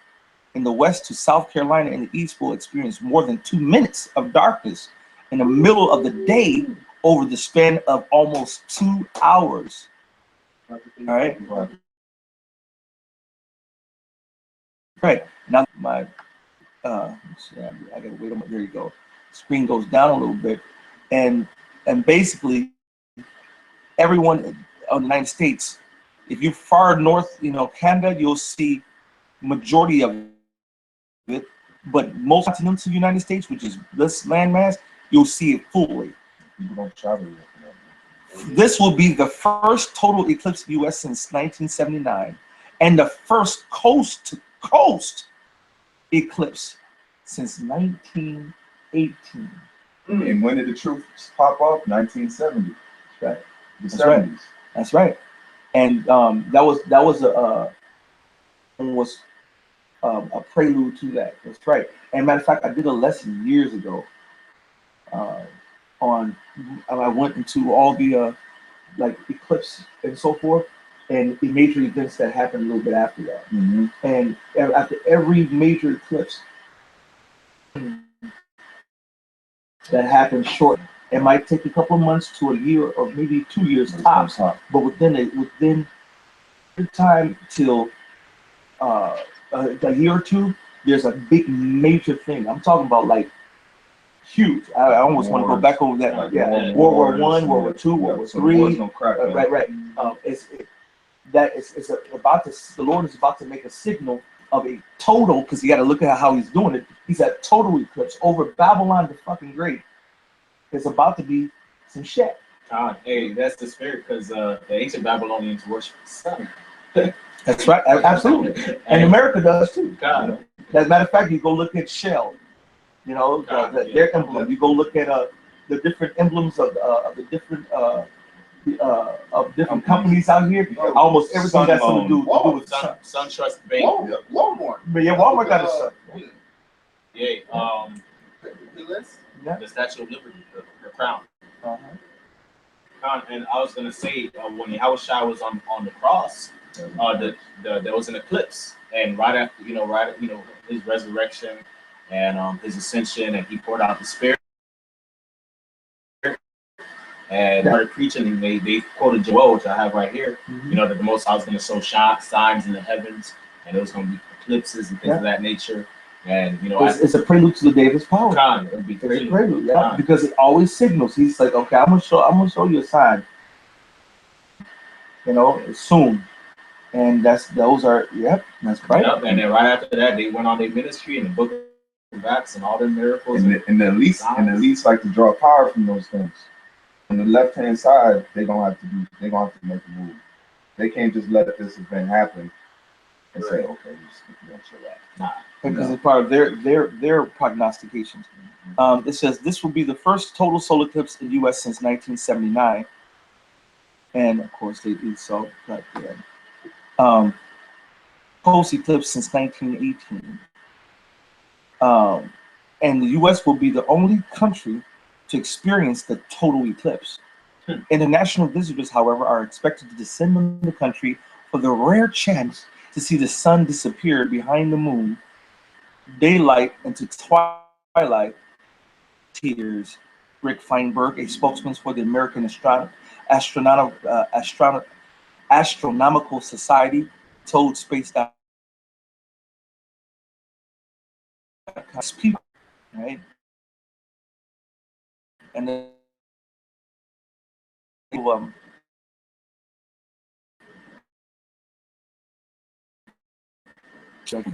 in the west to South Carolina in the east will experience more than 2 minutes of darkness in the middle of the day over the span of almost 2 hours. All right. Right. Now my let's see, I gotta wait a minute. There you go. Screen goes down a little bit, and basically everyone in the United States, if you're far north, Canada, you'll see majority of it, but most continents of the United States, which is this landmass, you'll see it fully. People don't travel yet. This will be the first total eclipse in the U.S. since 1979, and the first coast-to-coast eclipse since 1918. And when did the truth pop up? 1970. Right. The That's right. 70s. That's right. And that was a prelude to that. That's right. And matter of fact, I did a lesson years ago I went into all the like eclipse and so forth, and the major events that happened a little bit after that. Mm-hmm. And after every major eclipse that happens short, it might take a couple of months to a year or maybe 2 years tops. But within the time till a year or two, there's a big major thing. I'm talking about like huge. I almost want to go back over that. Like World War I, World War II, World War III. Right. It's about to. The Lord is about to make a signal of a total, because you got to look at how he's doing it. He's at total eclipse over Babylon the fucking Great. There's about to be some shit. Hey, that's the spirit, because the ancient Babylonians worship the sun. That's right, absolutely. And America does too. God. As a matter of fact, you go look at Shell, their emblem. You go look at the different emblems of the different companies out here. Almost everything got something to do with sun. SunTrust Bank. Walmart. But yeah, Walmart got a sun. Yeah. Yeah. The Statue of Liberty, the crown. And I was gonna say, when Yahushua was on the cross, there was an eclipse, and right after his resurrection and his ascension, and he poured out the Spirit, and started preaching. And they quoted Joel, which I have right here. That the Most High was gonna show signs in the heavens, and it was gonna be eclipses and things of that nature. And it's a prelude to the day of his power. It would be It's a prelude, because it always signals. He's like, okay, I'm gonna show you a sign. Soon. And that's right. Yep. And then right after that, they went on their ministry in the book of Acts and all their miracles. And the elites like to draw power from those things. On the left hand side, they're gonna have to make a move. They can't just let this event happen and say, okay, we're gonna show that. Because it's part of their prognostications. It says this will be the first total solar eclipse in the U.S. since 1979, and of course they saw that. Post eclipse since 1918, and the U.S. will be the only country to experience the total eclipse. International visitors, however, are expected to descend on the country for the rare chance to see the sun disappear behind the moon, daylight into twilight. Tears. Rick Feinberg, a spokesman for the American Astronomical Society, told Space.com, people, right? And then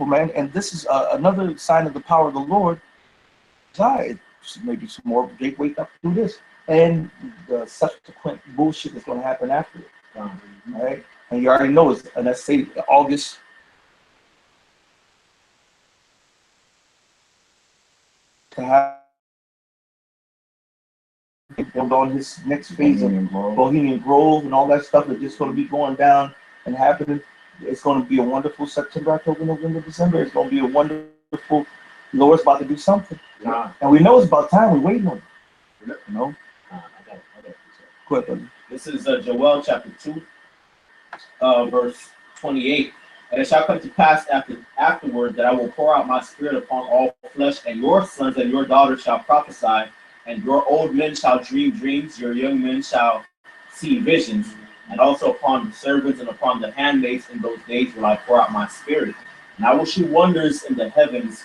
man, and this is another sign of the power of the Lord. Maybe some more. They wake up through this, and the subsequent bullshit is going to happen after it. Right? And you already know it's, and let's say August. To have on his next phase of Bohemian Grove and all that stuff is just going to be going down and happening. It's going to be a wonderful September, October, November, December. It's going to be a wonderful. The Lord's about to do something, and we know it's about time. We're waiting on it. I got Quick, brother. This is Joel chapter 2, verse 28. And it shall come to pass afterward that I will pour out my spirit upon all flesh, and your sons and your daughters shall prophesy, and your old men shall dream dreams, your young men shall see visions, and also upon the servants and upon the handmaids in those days will I pour out my spirit. And I will shew wonders in the heavens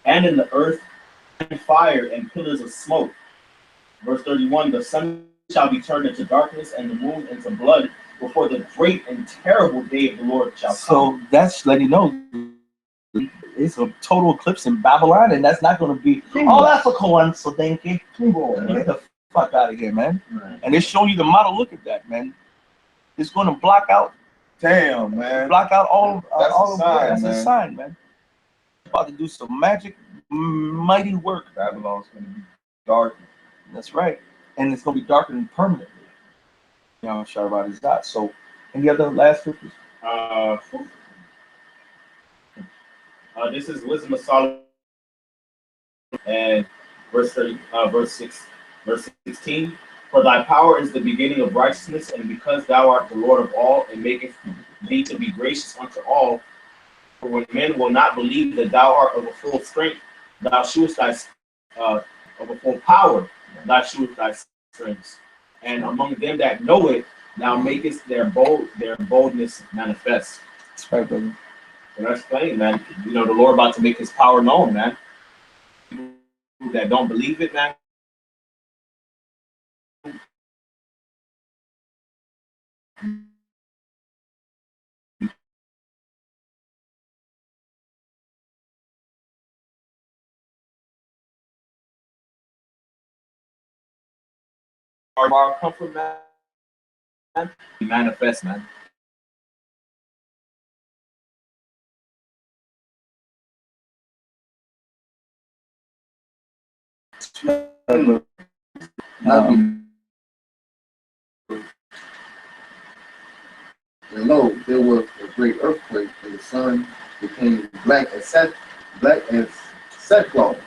and in the earth, and fire and pillars of smoke. Verse 31, the sun shall be turned into darkness and the moon into blood before the great and terrible day of the Lord shall come. So that's letting you know it's a total eclipse in Babylon, and that's not going to be, oh, that's a coincidence. Get the fuck out of here, man. Right. And it's showing you the model. Look at that, man. It's going to block out Damn, man. all That's all a of sign, that's a man. sign, man. About to do some magic, mighty work. Babylon's gonna be dark. That's right. And it's going to be darkened permanently. You know, Sharbat is that. So, any other last scriptures? This is Wisdom of Solomon, and verse 30, verse 16. For thy power is the beginning of righteousness, and because thou art the Lord of all, it maketh thee to be gracious unto all. For when men will not believe that thou art of a full strength, thou shewest thy of a full power, thou shewest thy strength. And among them that know it, thou makest their boldness manifest. That's right, brother. And that's plain, man. You know, the Lord about to make his power known, man. People that don't believe it, man. Our comfort, man. Manifest, man. And lo, there was a great earthquake, and the sun became black as sackcloth.